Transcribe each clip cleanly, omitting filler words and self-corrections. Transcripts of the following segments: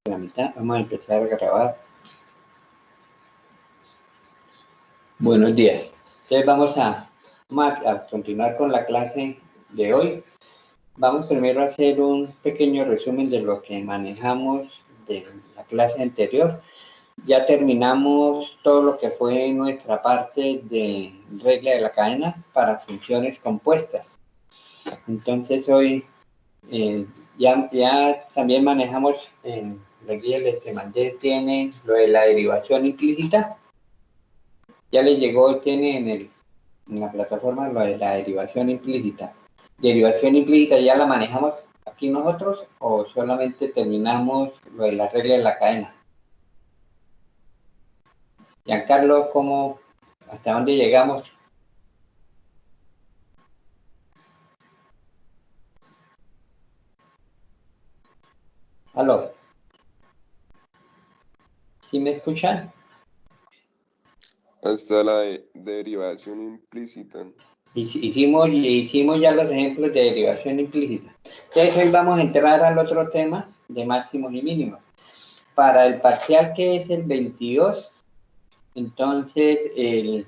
la mitad. Vamos a empezar a grabar. Buenos días. Entonces vamos a continuar con la clase de hoy. Vamos primero a hacer un pequeño resumen de lo que manejamos de la clase anterior. Ya terminamos todo lo que fue nuestra parte de regla de la cadena para funciones compuestas. Entonces hoy ya también manejamos en la guía que mandé, tiene lo de la derivación implícita. Ya le llegó, tiene en la plataforma lo de la derivación implícita. Derivación implícita ya la manejamos aquí nosotros o solamente terminamos lo de la regla de la cadena. Giancarlo, ¿hasta dónde llegamos? ¿Aló? ¿Sí me escuchan? Hasta la derivación implícita. Hicimos ya los ejemplos de derivación implícita. Entonces hoy vamos a entrar al otro tema de máximos y mínimos. Para el parcial que es el 22, entonces el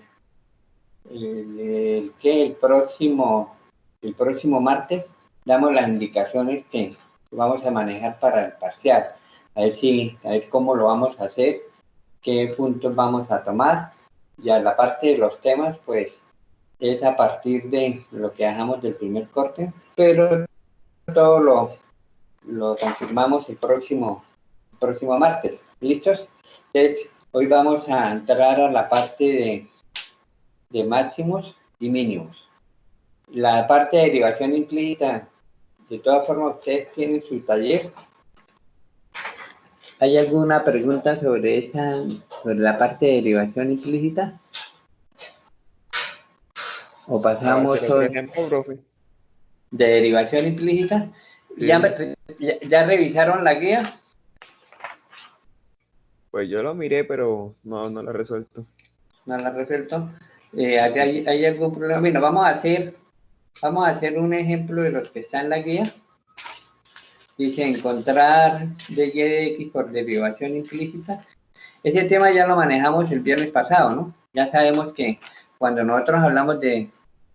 próximo martes damos las indicaciones que vamos a manejar para el parcial. A ver cómo lo vamos a hacer, qué puntos vamos a tomar. Y a la parte de los temas, pues es a partir de lo que dejamos del primer corte, pero todo lo confirmamos el próximo martes. ¿Listos? Entonces, hoy vamos a entrar a la parte de máximos y mínimos. La parte de derivación implícita, de todas formas, ustedes tienen su taller. ¿Hay alguna pregunta sobre la parte de derivación implícita? ¿O pasamos otro ejemplo, profe? de derivación implícita? Sí. ¿Ya revisaron la guía? Pues yo lo miré, pero no lo he resuelto. No la he resuelto. ¿Hay algún problema? Bueno, vamos a hacer un ejemplo de los que está en la guía. Dice encontrar de y de x por derivación implícita. Ese tema ya lo manejamos el viernes pasado, ¿no? Ya sabemos que cuando nosotros hablamos de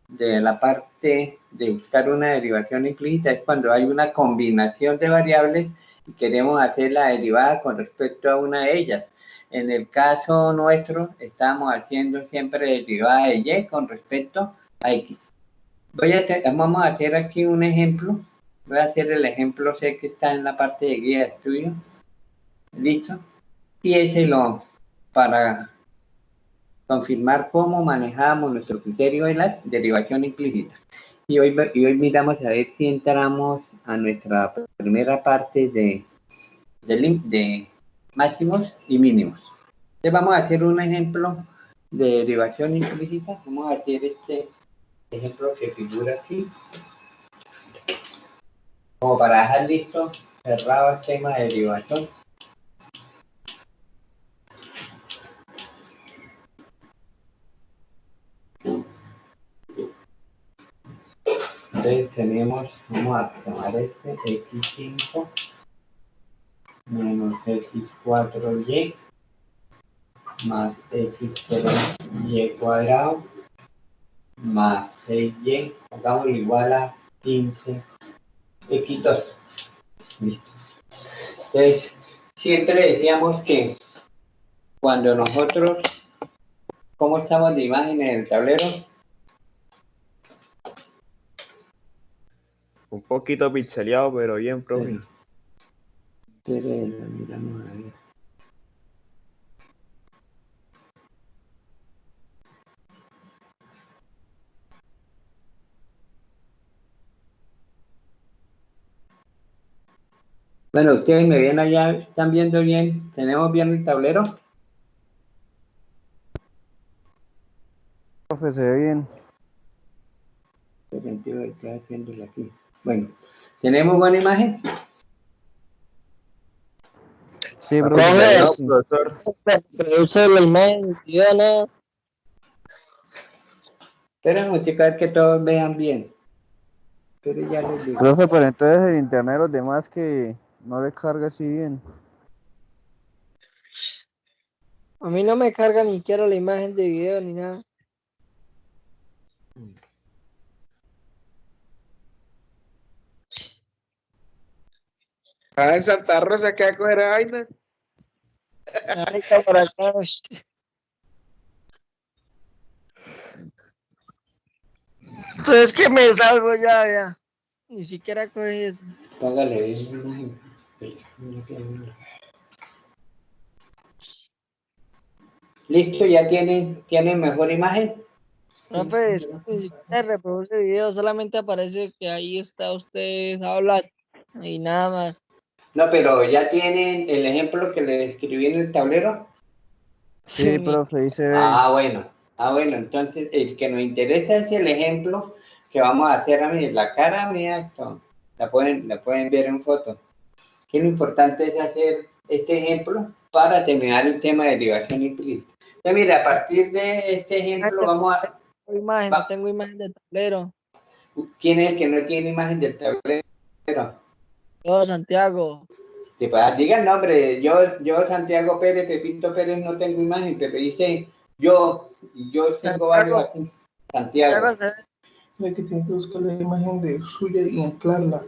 la parte de buscar una derivación implícita es cuando hay una combinación de variables y queremos hacer la derivada con respecto a una de ellas. En el caso nuestro, estamos haciendo siempre derivada de y con respecto a x. Vamos a hacer aquí un ejemplo. Voy a hacer el ejemplo C que está en la parte de guía de estudio. ¿Listo? Y ese para confirmar cómo manejamos nuestro criterio de la derivación implícita. Y hoy miramos a ver si entramos a nuestra primera parte de máximos y mínimos. Entonces vamos a hacer un ejemplo de derivación implícita. Vamos a hacer este ejemplo que figura aquí. Como para dejar listo, cerrado el tema de derivación. Entonces vamos a tomar x5 menos x4y más x3y cuadrado más 6y, hagámoslo igual a 15 x2. Listo. Entonces, siempre decíamos que cuando nosotros, ¿cómo estamos de imagen en el tablero? Un poquito pixeleado, pero bien, profe. Miramos a ver. Bueno, ustedes me ven allá, ¿están viendo bien? ¿Tenemos bien el tablero? Profe, se ve bien. Estoy haciéndolo aquí. Bueno, ¿tenemos buena imagen? Sí, profe. No, profesor. Produce la imagen, Diana. Esperen un chico a ver que todos vean bien. Pero ya les digo. Profe, pero entonces el internet los demás que no le carga así bien. A mí no me carga ni siquiera la imagen de video ni nada. Ah, en Santa Rosa que va a coger vaina. Ahorita por acá. Entonces que me salgo ya. Ni siquiera coge eso. Póngale bien la imagen. Listo, ya tiene mejor imagen. No, pues, ni siquiera reproduce video, solamente aparece que ahí está usted hablando y nada más. No, pero ya tienen el ejemplo que le escribí en el tablero. Sí, profe, ahí se ve. Bueno, entonces el que nos interesa es el ejemplo que vamos a hacer a mí. La cara mía, esto, la pueden ver en foto. Que lo importante es hacer este ejemplo para terminar el tema de derivación implícita. Entonces, mira, a partir de este ejemplo vamos a... No tengo imagen de tablero. ¿Quién es el que no tiene imagen del tablero? Yo, Santiago. Diga el nombre, yo Santiago Pérez, Pepito Pérez no tengo imagen, pero dice yo tengo varios aquí. Santiago. Es que tiene que buscar la imagen de suya y anclarla.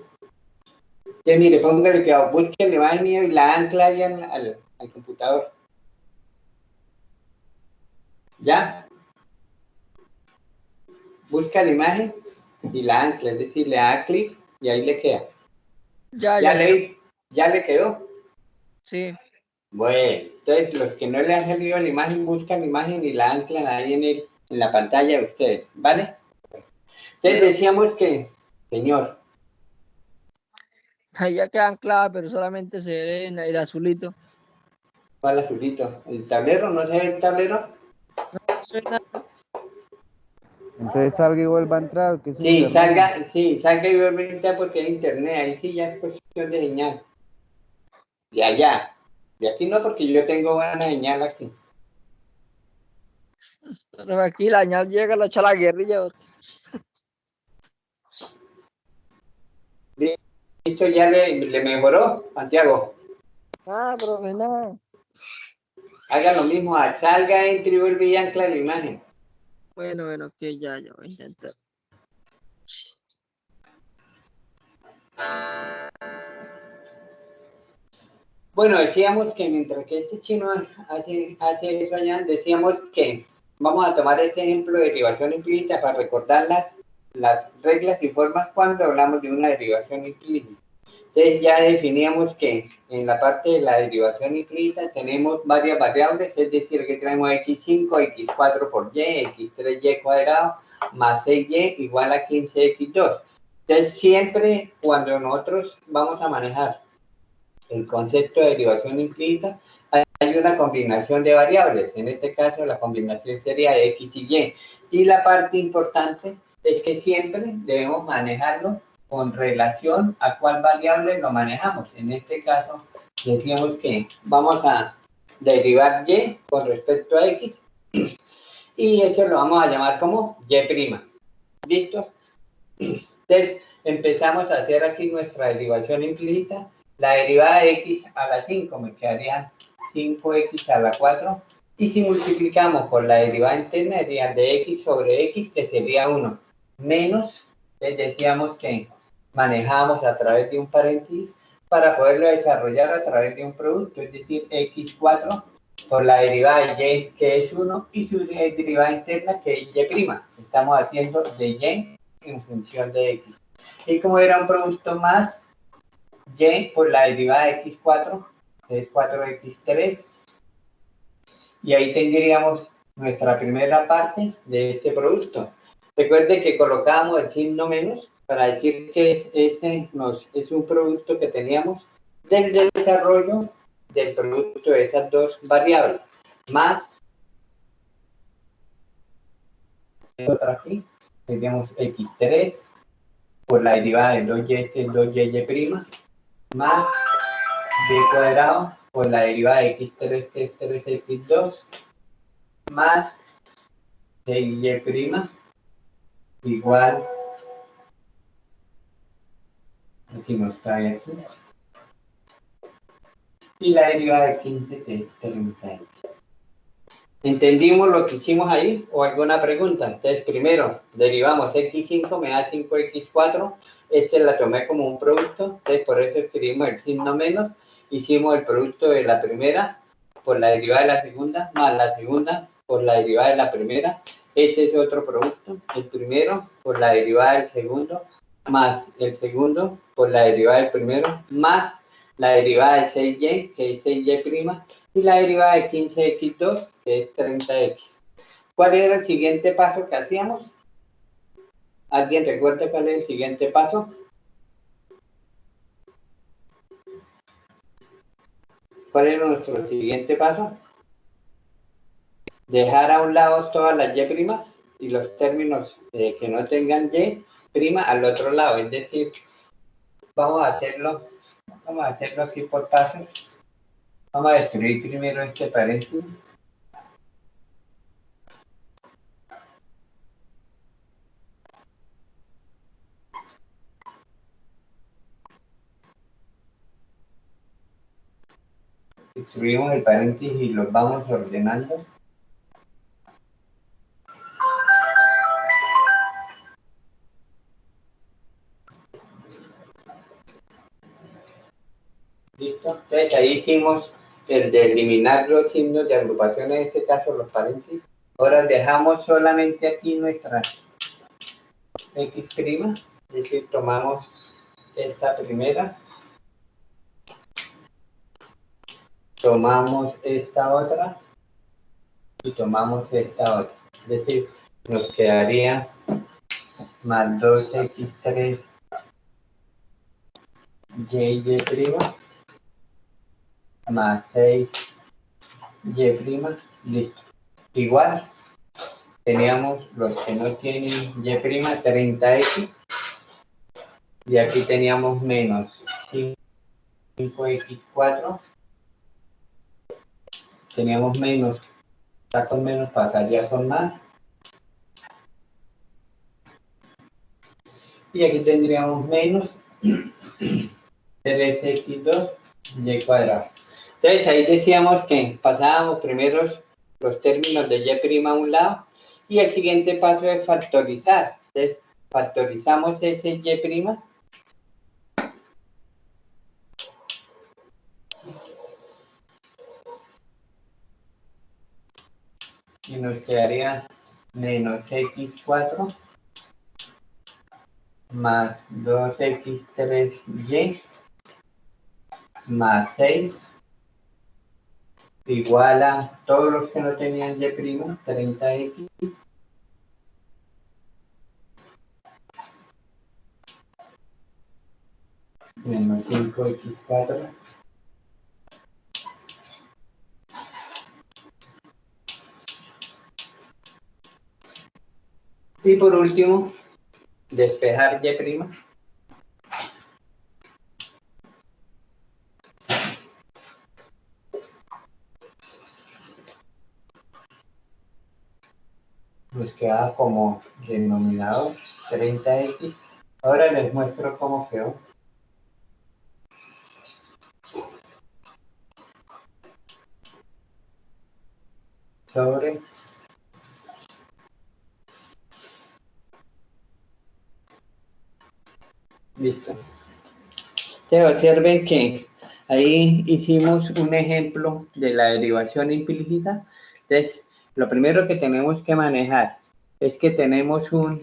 Entonces, mire, póngale que busque la imagen mía y la ancla ahí al computador. ¿Ya? Busca la imagen y la ancla, es decir, le da clic y ahí le queda. Ya le hizo, ya le quedó. Sí. Bueno, entonces los que no le han salido la imagen, buscan la imagen y la anclan ahí en la pantalla de ustedes, ¿vale? Entonces decíamos que, señor, Ahí ya queda anclada, pero solamente se ve en el azulito. ¿cuál azulito? ¿El tablero? ¿No se ve el tablero? No se ve nada. Entonces salga y vuelva a entrar, que es Sí, internet. salga y vuelve a entrar porque hay internet, ahí sí ya es cuestión de señal. De allá. De aquí no, porque yo tengo buena señal aquí. Pero aquí la señal llega, la echa la guerrilla. Listo, ya le mejoró, Santiago. Profe, no. Haga lo mismo, salga, entre y vuelve y ancla la imagen. Bueno, que ya voy a intentar. Bueno, decíamos que mientras que este chino hace eso allá, decíamos que vamos a tomar este ejemplo de derivación implícita para recordar las reglas y formas cuando hablamos de una derivación implícita. Entonces ya definíamos que en la parte de la derivación implícita tenemos varias variables, es decir, que tenemos x5, x4 por y, x3y cuadrado, más 6y igual a 15x2. Entonces siempre cuando nosotros vamos a manejar el concepto de derivación implícita, hay una combinación de variables. En este caso, la combinación sería de x y y. Y la parte importante es que siempre debemos manejarlo con relación a cuál variable lo manejamos. En este caso, decíamos que vamos a derivar y con respecto a x y eso lo vamos a llamar como y'. ¿Listos? Entonces, empezamos a hacer aquí nuestra derivación implícita. La derivada de x a la 5 me quedaría 5x a la 4. Y si multiplicamos por la derivada interna, sería de x sobre x, que sería 1. Menos, les decíamos que manejamos a través de un paréntesis para poderlo desarrollar a través de un producto, es decir, x4 por la derivada de y, que es 1, y su derivada interna, que es y'. Estamos haciendo de y en función de x. Y como era un producto más, y por la derivada de x4, que es 4x3, y ahí tendríamos nuestra primera parte de este producto. Recuerde que colocábamos el signo menos para decir que es un producto que teníamos del desarrollo del producto de esas dos variables, más otra aquí, tendríamos x3 por la derivada de 2y, que es 2y', más y cuadrado por la derivada de x3, que es 3x2, más de y' igual, si nos cae aquí, y la derivada de 15 que es 30x. ¿Entendimos lo que hicimos ahí o alguna pregunta? Entonces primero derivamos x5 me da 5x4, la tomé como un producto, entonces por eso escribimos el signo menos, hicimos el producto de la primera por la derivada de la segunda, más la segunda por la derivada de la primera, este es otro producto, el primero por la derivada del segundo, más el segundo por la derivada del primero, más la derivada de 6y, que es 6y', y la derivada de 15x2, que es 30x. ¿Cuál era el siguiente paso que hacíamos? ¿Alguien recuerda cuál es el siguiente paso? ¿Cuál era nuestro siguiente paso? Dejar a un lado todas las y' y los términos que no tengan y' al otro lado, es decir, vamos a hacerlo aquí por pasos. Vamos a destruir primero este paréntesis. Destruimos el paréntesis y los vamos ordenando. ¿Listo? Entonces ahí hicimos el de eliminar los signos de agrupación, en este caso los paréntesis. Ahora dejamos solamente aquí nuestra x', es decir, tomamos esta primera, tomamos esta otra y tomamos esta otra. Es decir, nos quedaría más 2x3 y' más 6y', listo. Igual teníamos los que no tienen y', 30x, y aquí teníamos menos 5x4, teníamos menos, está con menos, pasaría con más, y aquí tendríamos menos 3x2 y cuadrado. Entonces ahí decíamos que pasábamos primero los términos de y' a un lado y el siguiente paso es factorizar. Entonces factorizamos ese y' y nos quedaría menos x4 más 2x3y más 6 igual a todos los que no tenían y', 30x menos 5x4 y por último despejar y'. Nos queda como denominador 30x. Ahora les muestro cómo quedó. Sobre listo. Entonces observen que ahí hicimos un ejemplo de la derivación implícita. Entonces, lo primero que tenemos que manejar es que tenemos una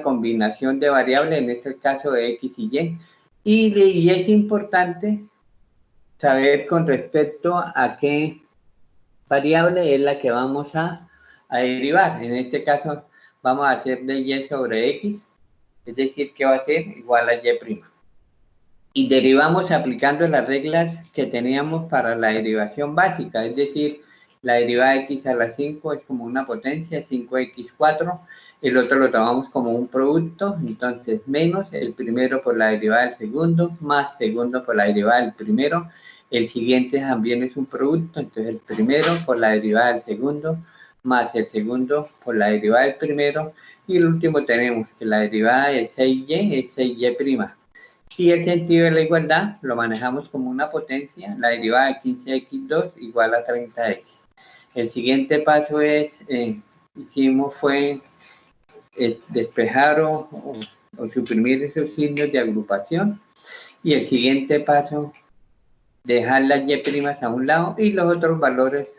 combinación de variables, en este caso de x y y. Y es importante saber con respecto a qué variable es la que vamos a derivar. En este caso vamos a hacer de y sobre x, es decir, que va a ser igual a y'. Y derivamos aplicando las reglas que teníamos para la derivación básica, es decir, la derivada de x a la 5 es como una potencia, 5x4, el otro lo tomamos como un producto, entonces menos el primero por la derivada del segundo, más segundo por la derivada del primero, el siguiente también es un producto, entonces el primero por la derivada del segundo, más el segundo por la derivada del primero, y el último tenemos que la derivada de 6y es 6y'. Y el sentido de la igualdad lo manejamos como una potencia, la derivada de 15x2 igual a 30x. El siguiente paso es, fue despejar o suprimir esos signos de agrupación. Y el siguiente paso, dejar las y' a un lado y los otros valores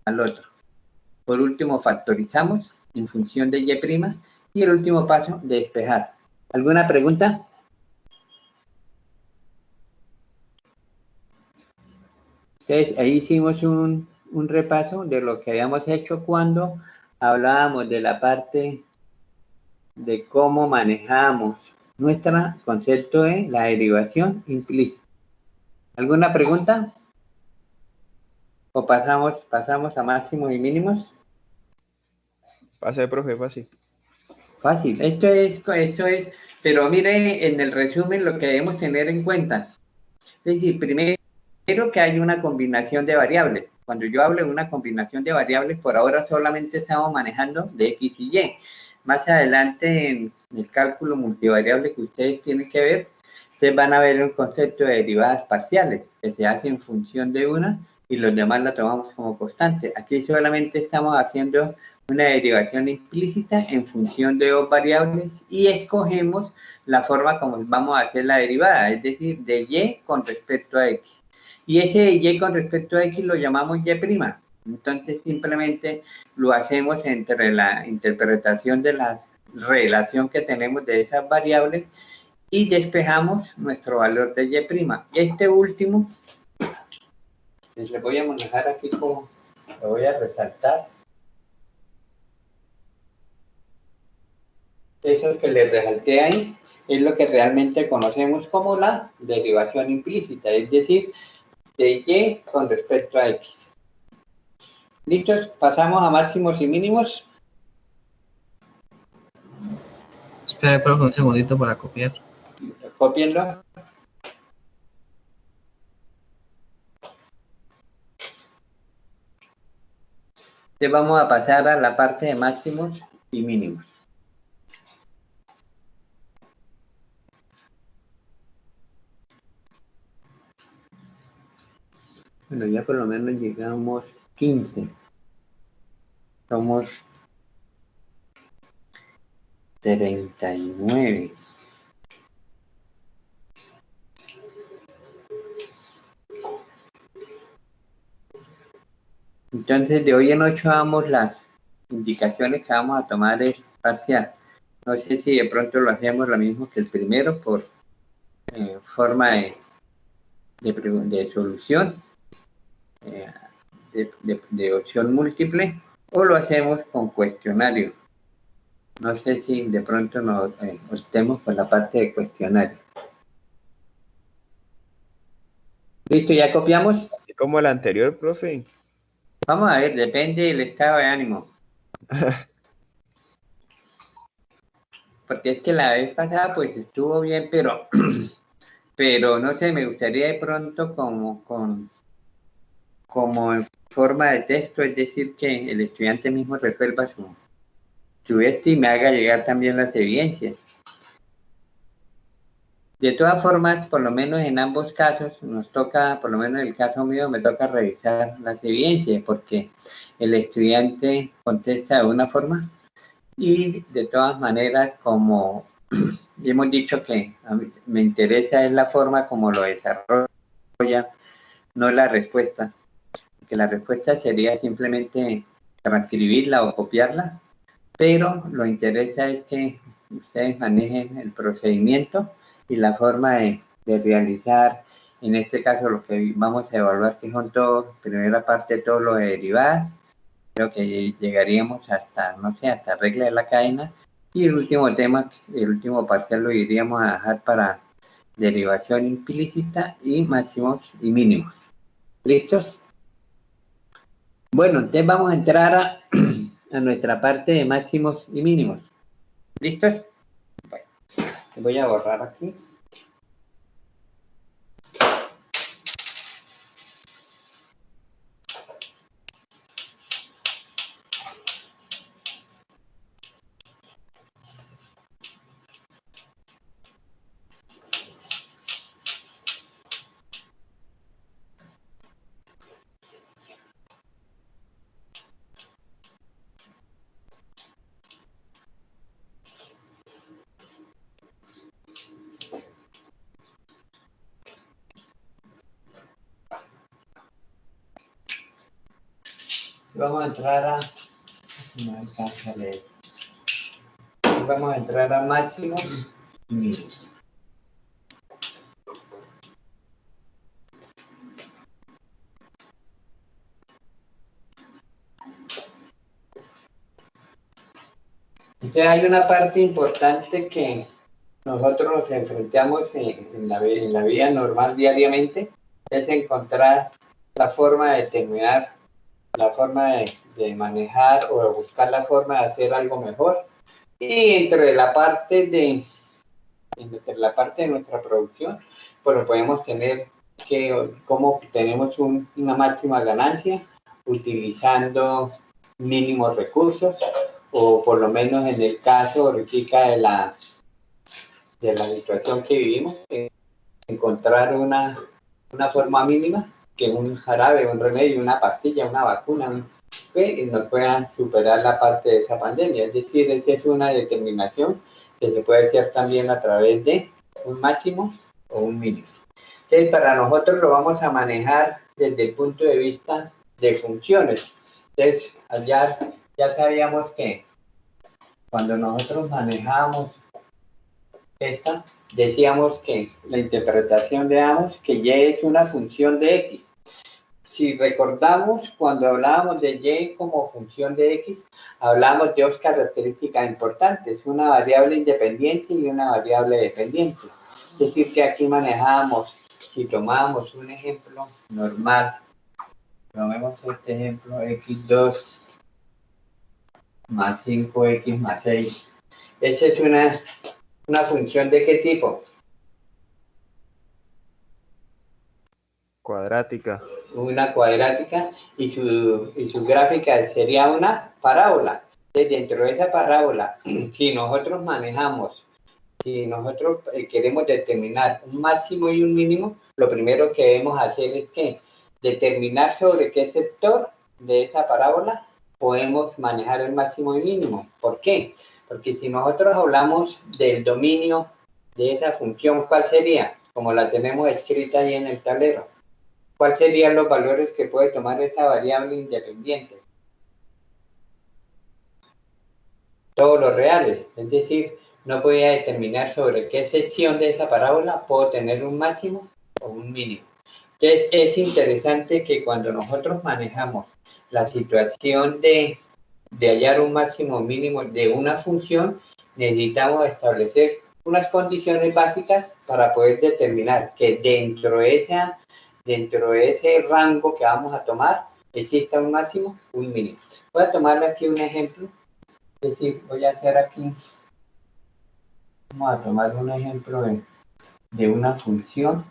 al otro. Por último, factorizamos en función de y'. Y el último paso, despejar. ¿Alguna pregunta? Entonces, ahí hicimos un repaso de lo que habíamos hecho cuando hablábamos de la parte de cómo manejamos nuestro concepto de la derivación implícita. ¿Alguna pregunta? ¿O pasamos a máximos y mínimos? Pase, profe, fácil. Fácil. Esto es, pero mire en el resumen lo que debemos tener en cuenta. Es decir, primero que hay una combinación de variables. Cuando yo hablo de una combinación de variables, por ahora solamente estamos manejando de X y Y. Más adelante en el cálculo multivariable que ustedes tienen que ver, ustedes van a ver un concepto de derivadas parciales, que se hace en función de una y los demás la tomamos como constante. Aquí solamente estamos haciendo una derivación implícita en función de dos variables y escogemos la forma como vamos a hacer la derivada, es decir, de Y con respecto a X. Y ese Y con respecto a X lo llamamos Y'. Entonces simplemente lo hacemos entre la interpretación de la relación que tenemos de esas variables y despejamos nuestro valor de Y'. Este último, les voy a manejar aquí como, lo voy a resaltar. Eso que les resalté ahí es lo que realmente conocemos como la derivación implícita, es decir, de Y con respecto a X. ¿Listos? Pasamos a máximos y mínimos. Espera, profe, un segundito para copiar. Copienlo. Entonces vamos a pasar a la parte de máximos y mínimos. Bueno, ya por lo menos llegamos 15. Somos 39. Entonces, de hoy en 8 damos las indicaciones que vamos a tomar es parcial. No sé si de pronto lo hacemos lo mismo que el primero por forma de solución, de opción múltiple, o lo hacemos con cuestionario. No sé si de pronto nos optemos por la parte de cuestionario. ¿Listo? ¿Ya copiamos? Como el anterior, profe. Vamos a ver, depende del estado de ánimo. Porque es que la vez pasada pues estuvo bien, pero no sé, me gustaría de pronto como en forma de texto, es decir, que el estudiante mismo resuelva su y me haga llegar también las evidencias. De todas formas, por lo menos en ambos casos, nos toca, por lo menos en el caso mío, me toca revisar las evidencias, porque el estudiante contesta de una forma y de todas maneras, como hemos dicho que a mí me interesa es la forma como lo desarrolla, no la respuesta, que la respuesta sería simplemente transcribirla o copiarla, pero lo interesa es que ustedes manejen el procedimiento y la forma de realizar, en este caso lo que vamos a evaluar, que son todo, primera parte, todo lo de derivadas. Creo que llegaríamos hasta, no sé, hasta regla de la cadena. Y el último tema, el último parcial lo iríamos a dejar para derivación implícita y máximos y mínimos. ¿Listos? Bueno, entonces vamos a entrar a nuestra parte de máximos y mínimos. ¿Listos? Bueno, voy a borrar aquí. Vamos a entrar a... No alcanza a leer. Vamos a entrar a máximo y mínimo. Entonces hay una parte importante que nosotros nos enfrentamos en la vida normal diariamente, es encontrar la forma de determinar, la forma de manejar o de buscar la forma de hacer algo mejor. Y entre la parte de nuestra producción, pues podemos tener cómo tenemos una máxima ganancia utilizando mínimos recursos, o por lo menos en el caso ahorita de la situación que vivimos, encontrar una forma mínima que un jarabe, un remedio, una pastilla, una vacuna que nos pueda superar la parte de esa pandemia. Es decir, esa es una determinación que se puede hacer también a través de un máximo o un mínimo. Entonces, para nosotros lo vamos a manejar desde el punto de vista de funciones. Entonces, allá ya sabíamos que cuando nosotros manejamos esta, decíamos que la interpretación de ambos, que Y es una función de X. Si recordamos, cuando hablábamos de Y como función de X, hablamos de dos características importantes, una variable independiente y una variable dependiente. Es decir, que aquí manejamos, si tomamos un ejemplo normal, tomemos este ejemplo, X2 más 5X más 6. Esa es una función ¿de qué tipo? Cuadrática. Una cuadrática, y su gráfica sería una parábola. Entonces, dentro de esa parábola, si nosotros queremos determinar un máximo y un mínimo, lo primero que debemos hacer es que determinar sobre qué sector de esa parábola podemos manejar el máximo y mínimo. ¿Por qué? Porque si nosotros hablamos del dominio de esa función, ¿cuál sería? Como la tenemos escrita ahí en el tablero. ¿Cuáles serían los valores que puede tomar esa variable independiente? Todos los reales, es decir, no podía determinar sobre qué sección de esa parábola puedo tener un máximo o un mínimo. Entonces, es interesante que cuando nosotros manejamos la situación de hallar un máximo o mínimo de una función, necesitamos establecer unas condiciones básicas para poder determinar que dentro de ese rango que vamos a tomar, exista un máximo, un mínimo. Voy a tomarle aquí un ejemplo, es decir, voy a hacer aquí, vamos a tomar un ejemplo de una función.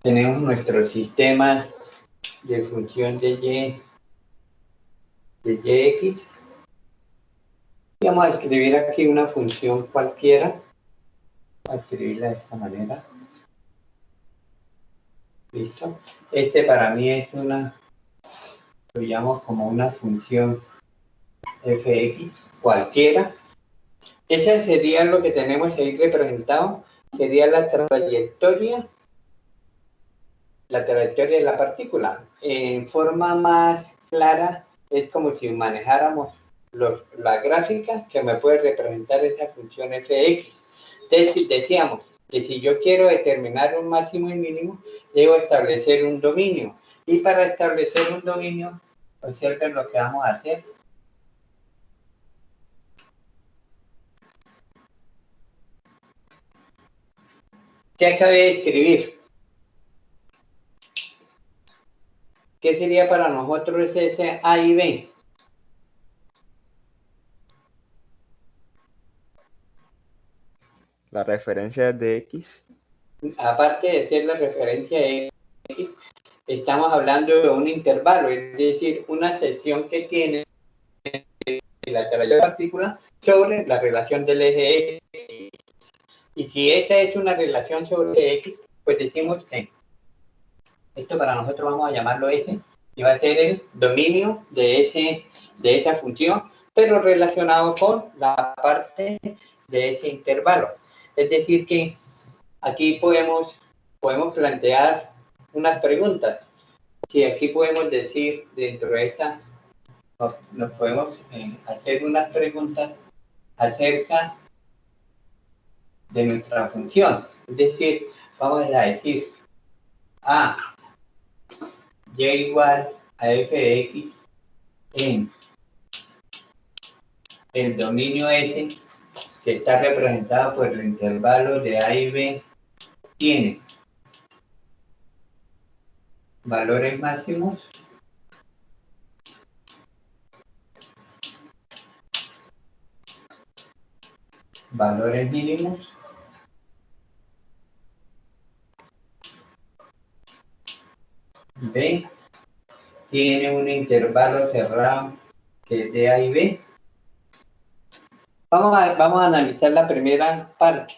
Tenemos nuestro sistema de función de Yx. Y vamos a escribir aquí una función cualquiera. Vamos a escribirla de esta manera. Listo. Este para mí es lo llamo como una función fx cualquiera. Esa sería lo que tenemos ahí representado. Sería la trayectoria de la partícula. En forma más clara, es como si manejáramos la gráfica que me puede representar esa función fx. Entonces, decíamos que si yo quiero determinar un máximo y mínimo, debo establecer un dominio. Y para establecer un dominio, observen lo que vamos a hacer. ¿Qué acabé de escribir? ¿Qué sería para nosotros ese A y B? La referencia de X. Aparte de ser la referencia de X, estamos hablando de un intervalo, es decir, una sección que tiene la trayectoria de la partícula sobre la relación del eje X. Y si esa es una relación sobre X, pues decimos que esto para nosotros vamos a llamarlo S, y va a ser el dominio de esa función, pero relacionado con la parte de ese intervalo. Es decir que aquí podemos plantear unas preguntas. Si aquí podemos decir dentro de estas, nos podemos hacer unas preguntas acerca de nuestra función. Es decir, vamos a decir a y igual a f de x en el dominio S, que está representado por el intervalo de A y B, tiene valores máximos valores mínimos B tiene un intervalo cerrado que es de A y B. Vamos a analizar la primera parte.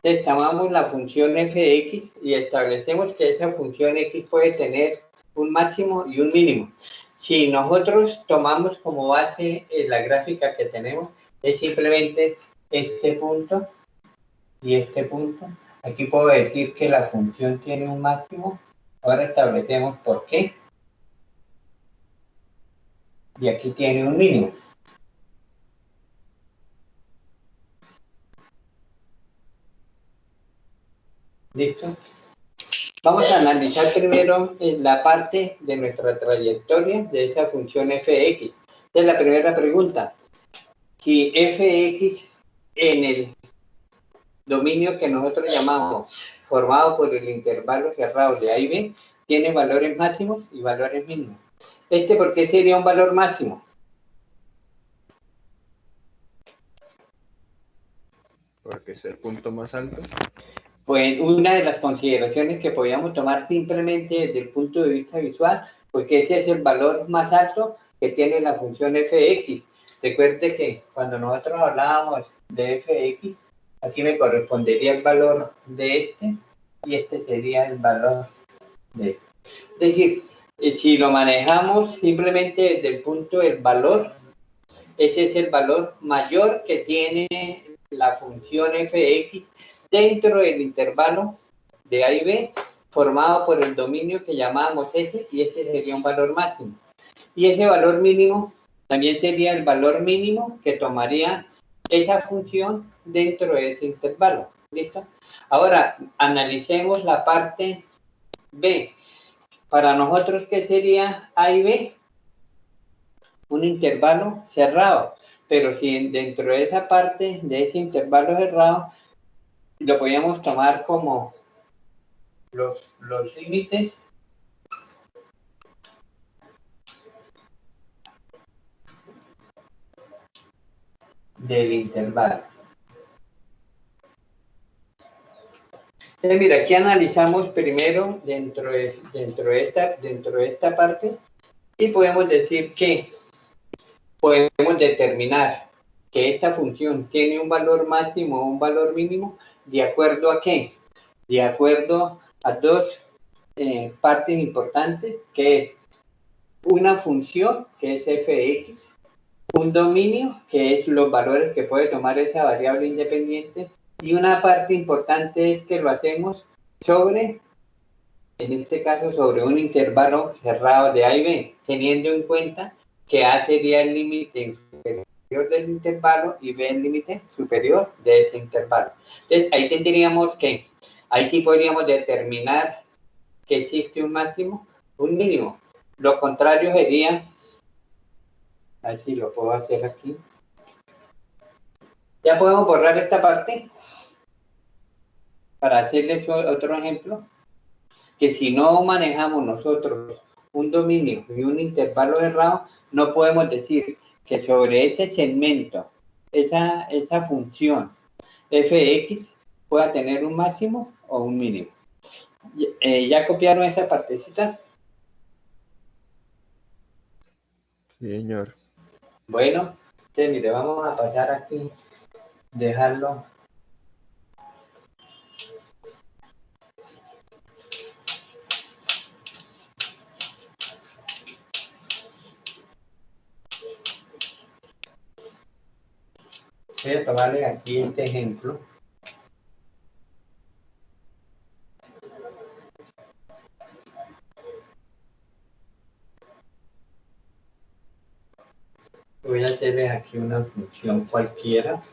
Entonces, tomamos la función f de x y establecemos que esa función x puede tener un máximo y un mínimo. Si nosotros tomamos como base la gráfica que tenemos, es simplemente este punto y este punto. Aquí puedo decir que la función tiene un máximo. Ahora establecemos por qué. Y aquí tiene un mínimo. ¿Listo? Vamos a analizar primero la parte de nuestra trayectoria de esa función f de x. Esta es la primera pregunta. Si f de x en el dominio que nosotros llamamos formado por el intervalo cerrado de A y B, tiene valores máximos y valores mínimos. ¿Por qué sería un valor máximo? Porque es el punto más alto. Pues una de las consideraciones que podíamos tomar simplemente desde el punto de vista visual, porque ese es el valor más alto que tiene la función f de x. Recuerde que cuando nosotros hablábamos de f de x, aquí me correspondería el valor de este y este sería el valor de este. Es decir, si lo manejamos simplemente desde el punto del valor, ese es el valor mayor que tiene la función f de x dentro del intervalo de A y B formado por el dominio que llamábamos S, y ese sería un valor máximo. Y ese valor mínimo también sería el valor mínimo que tomaría esa función dentro de ese intervalo. ¿Listo? Ahora, analicemos la parte B. Para nosotros, ¿qué sería A y B? Un intervalo cerrado. Pero si dentro de esa parte, de ese intervalo cerrado, lo podríamos tomar como los límites del intervalo. Entonces, mira, aquí analizamos primero dentro de esta parte y podemos decir que podemos determinar que esta función tiene un valor máximo o un valor mínimo, ¿de acuerdo a qué? De acuerdo a dos partes importantes, que es una función, que es f de x, un dominio, que es los valores que puede tomar esa variable independiente, y una parte importante es que lo hacemos sobre, en este caso, sobre un intervalo cerrado de A y B, teniendo en cuenta que A sería el límite inferior del intervalo y B el límite superior de ese intervalo. Entonces, ahí tendríamos que, ahí sí podríamos determinar que existe un máximo, un mínimo. Lo contrario sería, a ver si lo puedo hacer aquí. Ya podemos borrar esta parte para hacerles otro ejemplo, que si no manejamos nosotros un dominio y un intervalo cerrado, no podemos decir que sobre ese segmento, esa función f de x pueda tener un máximo o un mínimo. ¿Ya copiaron esa partecita? Sí, señor. Bueno, entonces mire, vamos a pasar aquí, dejarlo. Voy a tomarle aquí este ejemplo. Voy a hacerles aquí una función cualquiera.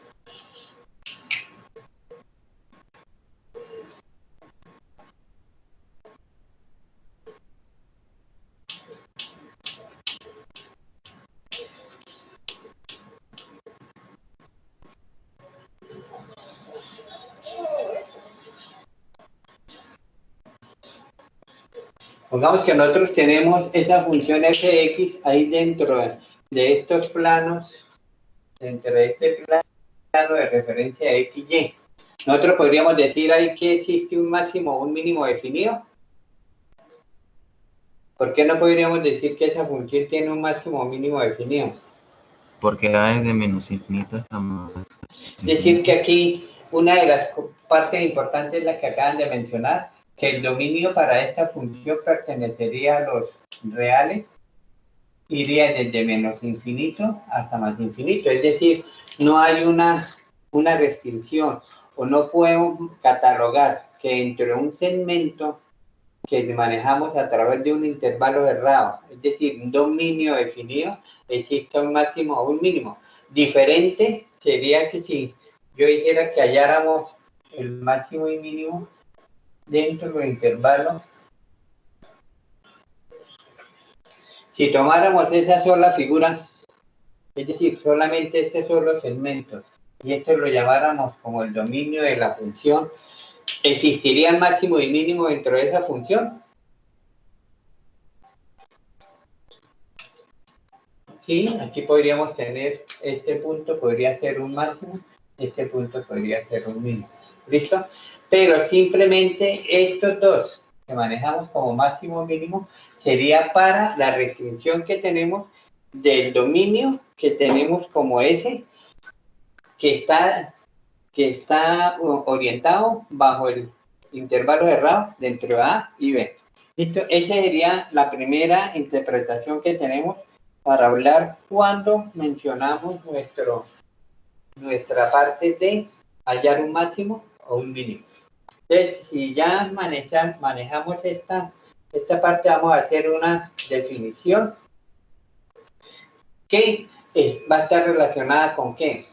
Pongamos que nosotros tenemos esa función fx ahí dentro de estos planos, dentro de este plano de referencia xy. Nosotros podríamos decir ahí que existe un máximo o un mínimo definido. ¿Por qué no podríamos decir que esa función tiene un máximo o mínimo definido? Porque va desde menos infinito hasta más Es decir, que aquí una de las partes importantes es la que acaban de mencionar, que el dominio para esta función pertenecería a los reales, iría desde menos infinito hasta más infinito. Es decir, no hay una restricción o no podemos catalogar que entre un segmento que manejamos a través de un intervalo cerrado, es decir, un dominio definido, existe un máximo o un mínimo. Diferente sería que si yo dijera que halláramos el máximo y mínimo dentro del intervalo. Si tomáramos esa sola figura, es decir, solamente ese solo segmento, y esto lo llamáramos como el dominio de la función, ¿existiría el máximo y mínimo dentro de esa función? Sí, aquí podríamos tener este punto, podría ser un máximo, este punto podría ser un mínimo. ¿Listo? Pero simplemente estos dos que manejamos como máximo o mínimo sería para la restricción que tenemos del dominio que tenemos como ese, que está orientado bajo el intervalo cerrado dentro de A y B. ¿Listo? Esa sería la primera interpretación que tenemos para hablar cuando mencionamos nuestra parte de hallar un máximo o un mínimo. Entonces, si ya manejamos esta parte, vamos a hacer una definición que va a estar relacionada con ¿qué?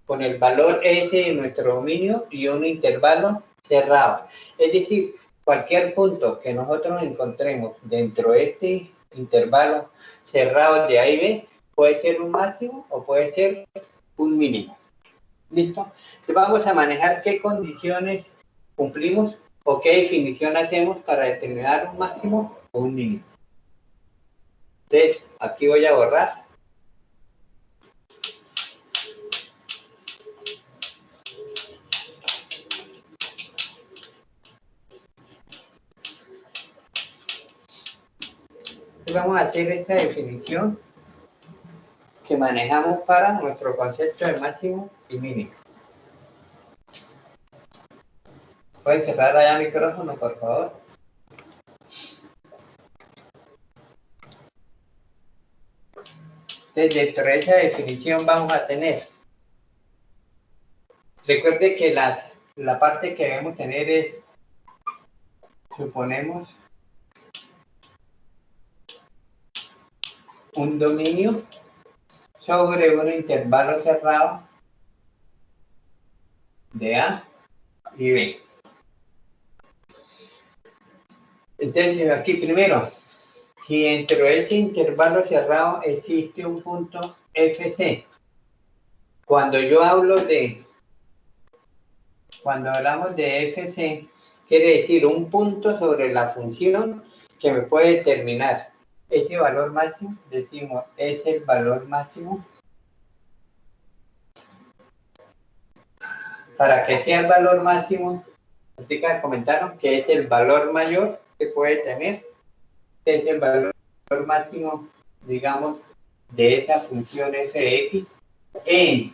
Con el valor S de nuestro dominio y un intervalo cerrado. Es decir, cualquier punto que nosotros encontremos dentro de este intervalo cerrado de A y B puede ser un máximo o puede ser un mínimo. ¿Listo? Entonces vamos a manejar qué condiciones cumplimos o qué definición hacemos para determinar un máximo o un mínimo. Entonces, aquí voy a borrar. Entonces vamos a hacer esta definición que manejamos para nuestro concepto de máximo y mínimo. ¿Pueden cerrar allá el micrófono, por favor? Entonces, dentro de esa definición vamos a tener, recuerde que la parte que debemos tener es, suponemos, un dominio sobre un intervalo cerrado de A y B. Entonces, aquí primero, si dentro de ese intervalo cerrado existe un punto FC, cuando hablamos de FC, quiere decir un punto sobre la función que me puede determinar ese valor máximo, decimos, es el valor máximo. Para que sea el valor máximo, ahorita comentaron que es el valor mayor que puede tener, es el valor máximo, digamos, de esa función fx en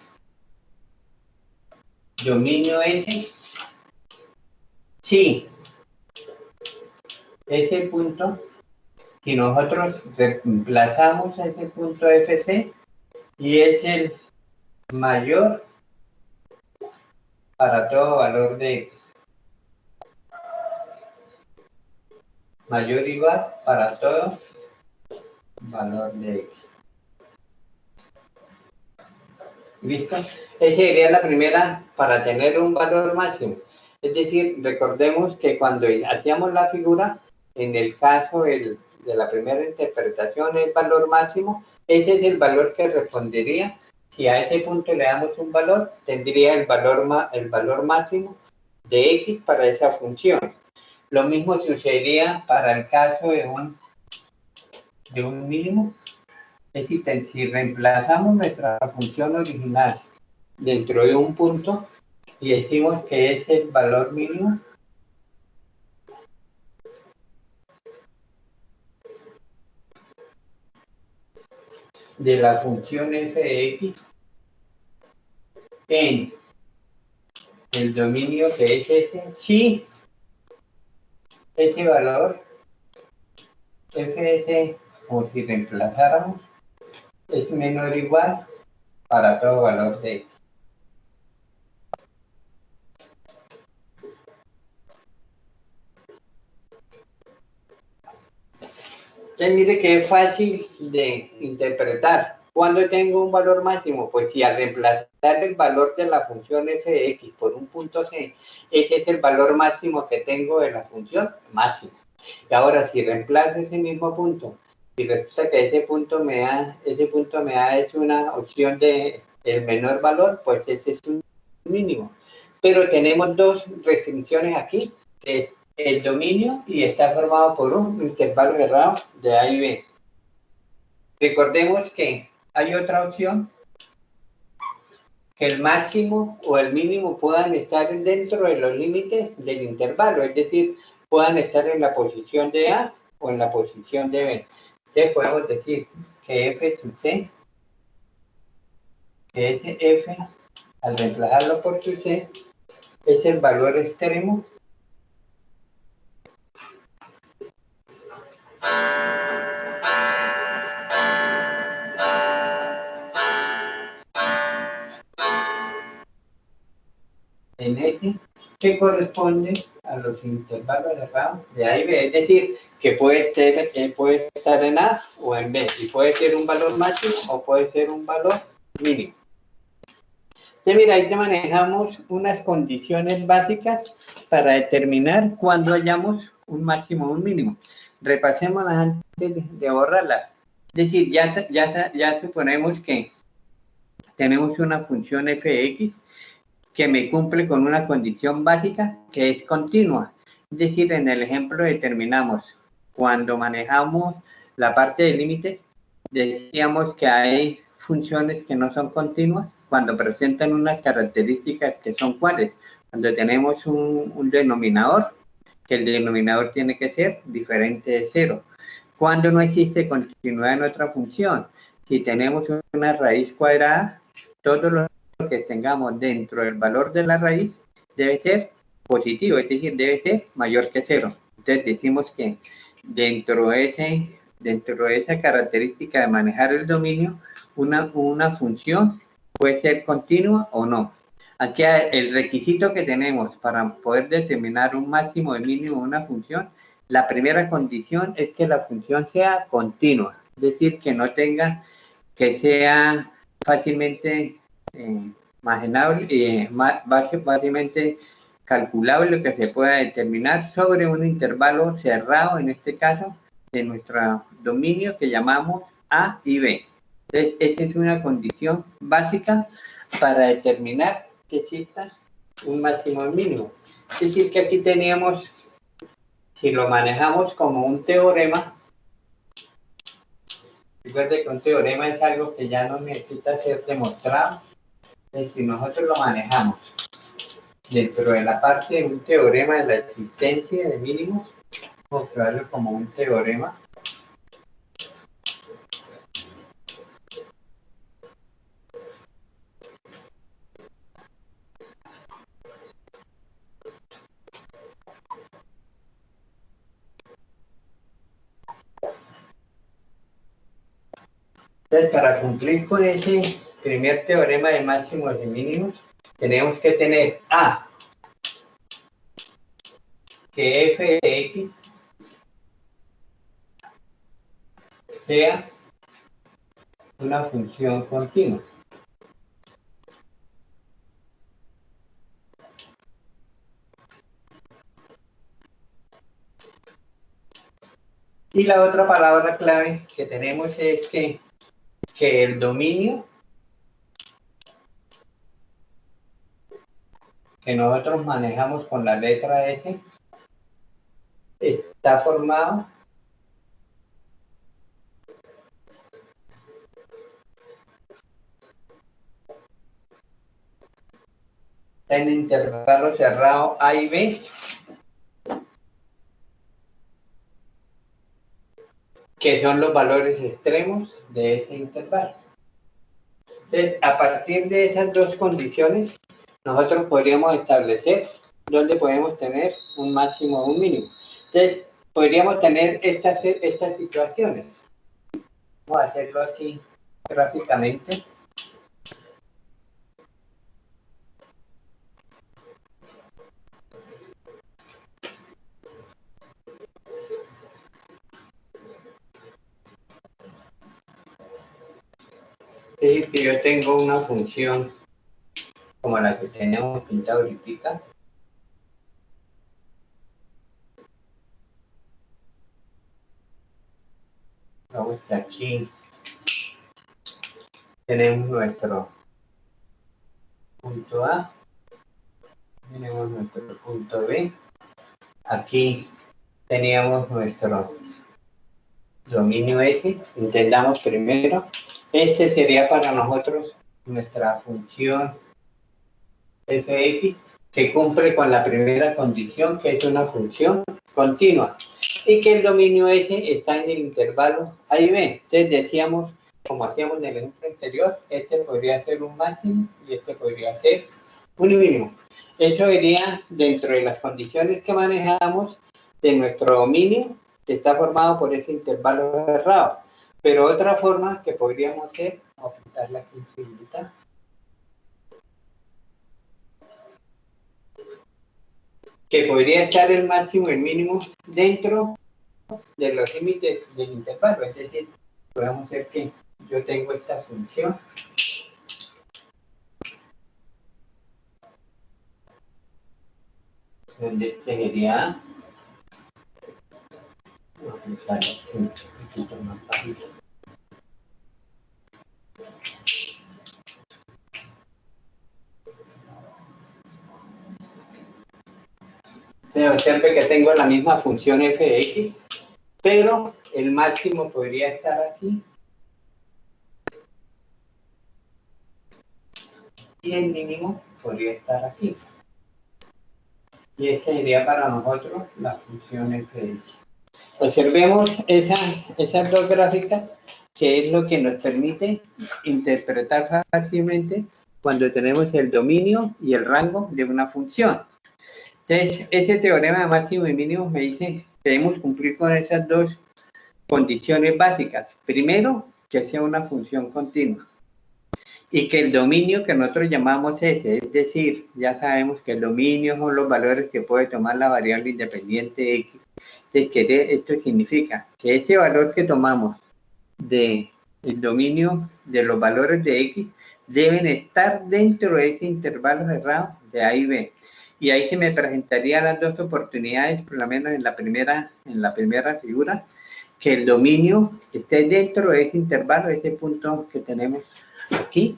dominio S, si ese punto, si nosotros reemplazamos a ese punto fc y es el mayor para todo valor de x, mayor o igual para todo valor de x. ¿Listo? Esa sería la primera para tener un valor máximo. Es decir, recordemos que cuando hacíamos la figura, en el caso de la primera interpretación, el valor máximo, ese es el valor que respondería. Si a ese punto le damos un valor, tendría el valor máximo de x para esa función. Lo mismo sucedería para el caso de un mínimo. Es decir, si reemplazamos nuestra función original dentro de un punto y decimos que es el valor mínimo, de la función f de x en el dominio que es ese, si ese valor fs, o si reemplazáramos, es menor o igual para todo valor de x. Entonces mire que es fácil de interpretar. ¿Cuándo tengo un valor máximo? Pues si al reemplazar el valor de la función f de x por un punto c, ese es el valor máximo que tengo de la función máximo. Y ahora si reemplazo ese mismo punto y resulta que ese punto me da es una opción de el menor valor, pues ese es un mínimo. Pero tenemos dos restricciones aquí, que es el dominio y está formado por un intervalo cerrado de A y B. Recordemos que hay otra opción, que el máximo o el mínimo puedan estar dentro de los límites del intervalo, es decir, puedan estar en la posición de A o en la posición de B. Entonces podemos decir que f sub c, que ese f, al reemplazarlo por su c, es el valor extremo en S que corresponde a los intervalos cerrados de A y B, es decir, que puede estar en A o en B, y puede ser un valor máximo o puede ser un valor mínimo. Entonces, mira, ahí te manejamos unas condiciones básicas para determinar cuándo hallamos un máximo o un mínimo. Repasémoslas antes de borrarlas. Es decir, ya suponemos que tenemos una función f de x que me cumple con una condición básica que es continua. Es decir, en el ejemplo determinamos, cuando manejamos la parte de límites, decíamos que hay funciones que no son continuas cuando presentan unas características que son cuáles. Cuando tenemos un denominador, que el denominador tiene que ser diferente de cero. Cuando no existe continuidad en otra función, si tenemos una raíz cuadrada, todos los que tengamos dentro del valor de la raíz debe ser positivo, es decir, debe ser mayor que cero. Entonces decimos que dentro de esa característica de manejar el dominio, una función puede ser continua o no. Aquí el requisito que tenemos para poder determinar un máximo y mínimo de una función, la primera condición es que la función sea continua, es decir, que no tenga, que sea fácilmente imaginable, fácilmente calculable, que se pueda determinar sobre un intervalo cerrado, en este caso, de nuestro dominio que llamamos A y B. Entonces, esa es una condición básica para determinar que exista un máximo y mínimo. Es decir, que aquí teníamos, si lo manejamos como un teorema, recuerde que un teorema es algo que ya no necesita ser demostrado. Entonces, si nosotros lo manejamos dentro de la parte de un teorema de la existencia de mínimos, mostrarlo como un teorema. Entonces, para cumplir con ese primer teorema de máximos y mínimos, tenemos que tener A, que f de x sea una función continua. Y la otra palabra clave que tenemos es que el dominio que nosotros manejamos con la letra S está formado en intervalo cerrado A y B, que son los valores extremos de ese intervalo. Entonces, a partir de esas dos condiciones, nosotros podríamos establecer dónde podemos tener un máximo o un mínimo. Entonces, podríamos tener estas situaciones. Vamos a hacerlo aquí gráficamente. Es decir, que yo tengo una función como la que tenemos pintada ahorita. Vamos que aquí tenemos nuestro punto A, tenemos nuestro punto B, aquí teníamos nuestro dominio S. Entendamos primero, este sería para nosotros nuestra función fx, que cumple con la primera condición, que es una función continua, y que el dominio S está en el intervalo A y B. Entonces decíamos, como hacíamos en el ejemplo anterior, este podría ser un máximo y este podría ser un mínimo. Eso iría dentro de las condiciones que manejamos de nuestro dominio, que está formado por ese intervalo cerrado. Pero otra forma que podríamos hacer, vamos a pintarla aquí enseguida, que podría estar el máximo y el mínimo dentro de los límites del intervalo. Es decir, podemos hacer que yo tengo esta función donde sería se observe que tengo la misma función fx, pero el máximo podría estar aquí y el mínimo podría estar aquí. Y esta sería para nosotros la función fx. Observemos esas dos gráficas, que es lo que nos permite interpretar fácilmente cuando tenemos el dominio y el rango de una función. Entonces, este teorema de máximo y mínimo me dice que debemos cumplir con esas dos condiciones básicas. Primero, que sea una función continua. Y que el dominio que nosotros llamamos S, es decir, ya sabemos que el dominio son los valores que puede tomar la variable independiente X. Entonces, que esto significa que ese valor que tomamos del dominio de los valores de X deben estar dentro de ese intervalo cerrado de A y B. Y ahí se me presentarían las dos oportunidades, por lo menos en la primera figura, que el dominio esté dentro de ese intervalo, ese punto que tenemos aquí,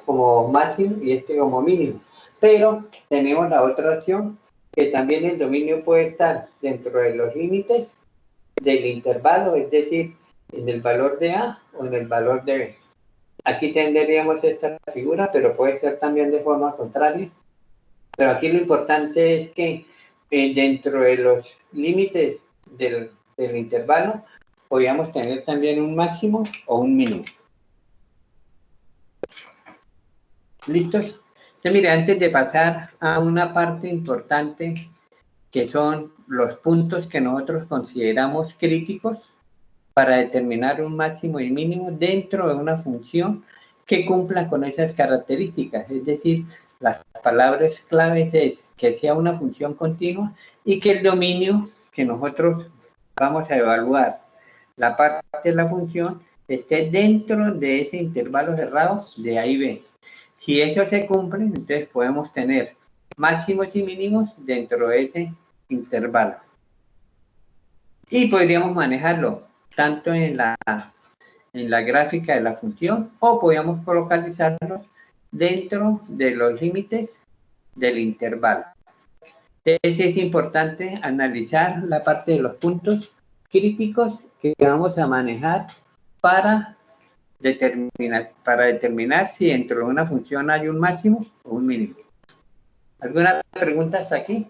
como máximo y este como mínimo. Pero tenemos la otra opción, que también el dominio puede estar dentro de los límites del intervalo, es decir, en el valor de A o en el valor de B. Aquí tendríamos esta figura, pero puede ser también de forma contraria. Pero aquí lo importante es que dentro de los límites del intervalo podríamos tener también un máximo o un mínimo. ¿Listos? Entonces, mire, antes de pasar a una parte importante, que son los puntos que nosotros consideramos críticos para determinar un máximo y mínimo dentro de una función que cumpla con esas características. Es decir, las palabras claves es que sea una función continua y que el dominio que nosotros vamos a evaluar, la parte de la función, esté dentro de ese intervalo cerrado de A y B. Si eso se cumple, entonces podemos tener máximos y mínimos dentro de ese intervalo. Y podríamos manejarlo tanto en la gráfica de la función o podríamos localizarlos dentro de los límites del intervalo. Entonces es importante analizar la parte de los puntos críticos que vamos a manejar para determinar si dentro de una función hay un máximo o un mínimo. ¿Alguna pregunta hasta aquí?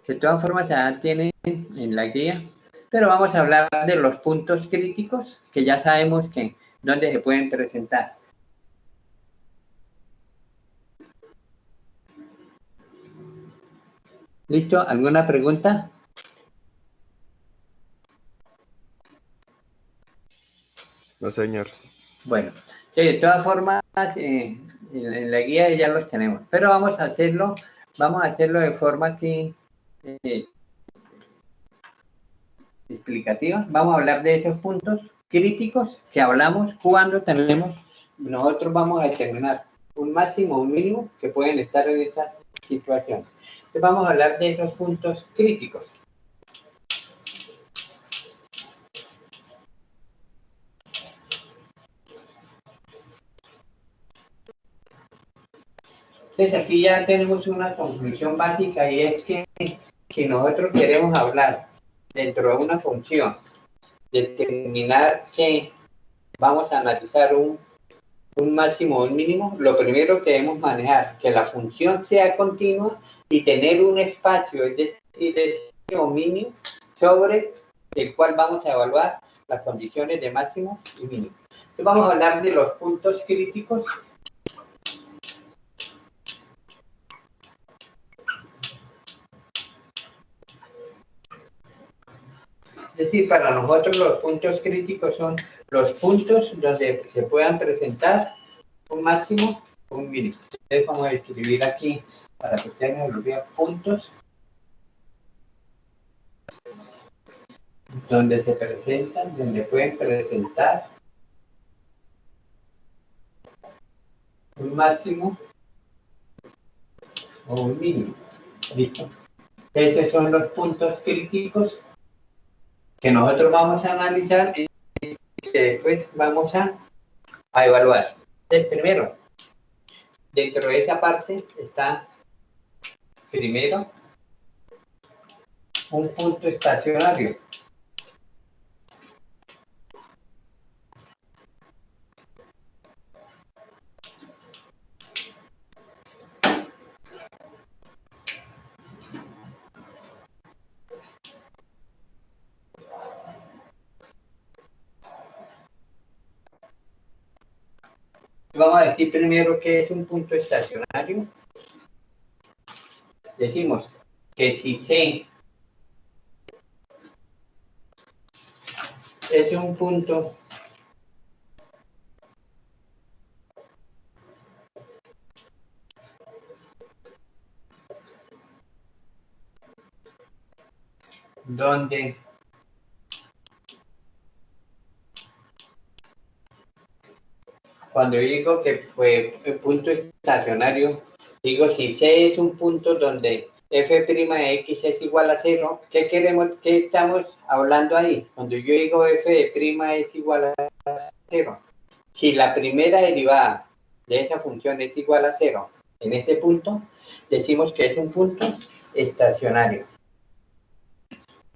De todas formas, ya tienen en la guía, pero vamos a hablar de los puntos críticos que ya sabemos que dónde se pueden presentar. ¿Listo? ¿Alguna pregunta? No, señor. Bueno, de todas formas, en la guía ya los tenemos, pero vamos a hacerlo de forma que explicativa. Vamos a hablar de esos puntos críticos que hablamos cuando nosotros vamos a determinar un máximo o un mínimo que pueden estar en estas situaciones. Entonces vamos a hablar de esos puntos críticos. Entonces aquí ya tenemos una conclusión básica y es que si nosotros queremos hablar dentro de una función, determinar que vamos a analizar un máximo o un mínimo, lo primero que debemos manejar, que la función sea continua y tener un espacio, es decir, ese mínimo sobre el cual vamos a evaluar las condiciones de máximo y mínimo. Entonces vamos a hablar de los puntos críticos. Es decir, para nosotros los puntos críticos son los puntos donde se puedan presentar un máximo o un mínimo. Entonces vamos a escribir aquí, para que ustedes lo vean, puntos donde se presentan, donde pueden presentar un máximo o un mínimo. ¿Listo? Esos son los puntos críticos que nosotros vamos a analizar y que después vamos a evaluar. Entonces, primero, dentro de esa parte está, primero, un punto estacionario. Vamos a decir primero que es un punto estacionario. Decimos que si C es un punto donde cuando digo que fue el punto estacionario, digo si C es un punto donde f' de x es igual a 0, ¿qué queremos? ¿Qué estamos hablando ahí? Cuando yo digo f de' es igual a 0, si la primera derivada de esa función es igual a 0, en ese punto decimos que es un punto estacionario.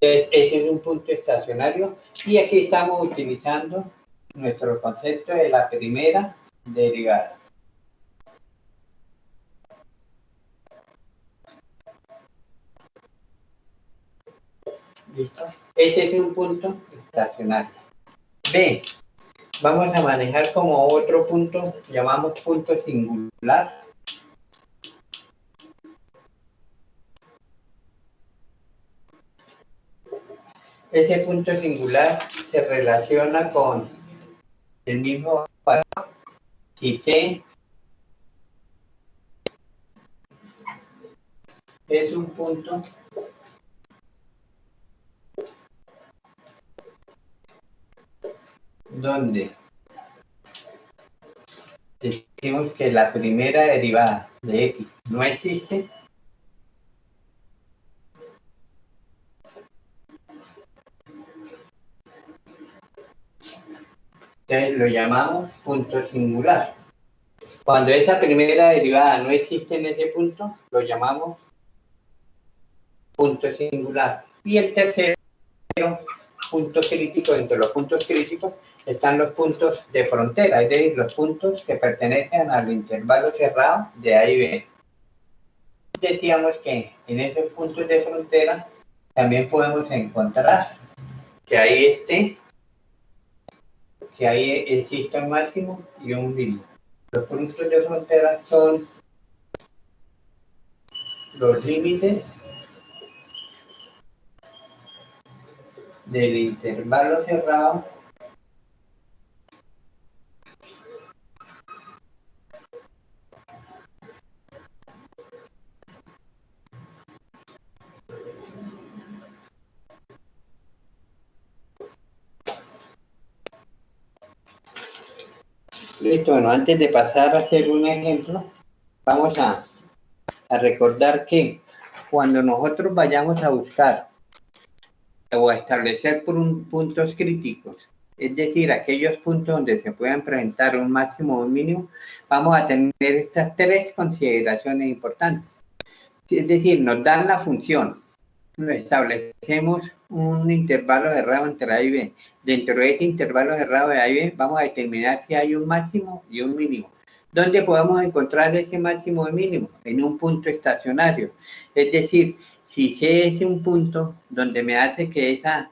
Entonces, ese es un punto estacionario y aquí estamos utilizando nuestro concepto de la primera derivada. ¿Listo? Ese es un punto estacionario. B, vamos a manejar como otro punto, llamamos punto singular. Ese punto singular se relaciona con el mismo valor. Si C es un punto donde se decimos que la primera derivada de x no existe, entonces lo llamamos punto singular. Cuando esa primera derivada no existe en ese punto, lo llamamos punto singular. Y el tercero punto crítico, entre los puntos críticos están los puntos de frontera, es decir, los puntos que pertenecen al intervalo cerrado de A y B. Decíamos que en esos puntos de frontera también podemos encontrar que ahí existe un máximo y un mínimo. Los puntos de frontera son los límites del intervalo cerrado Listo, bueno, antes de pasar a hacer un ejemplo, vamos a recordar que cuando nosotros vayamos a buscar o a establecer puntos críticos, es decir, aquellos puntos donde se puedan presentar un máximo o un mínimo, vamos a tener estas tres consideraciones importantes. Es decir, nos dan la función, establecemos un intervalo cerrado entre A y B. Dentro de ese intervalo cerrado de A y B, vamos a determinar si hay un máximo y un mínimo. ¿Dónde podemos encontrar ese máximo y mínimo? En un punto estacionario. Es decir, si C es un punto donde me hace que esa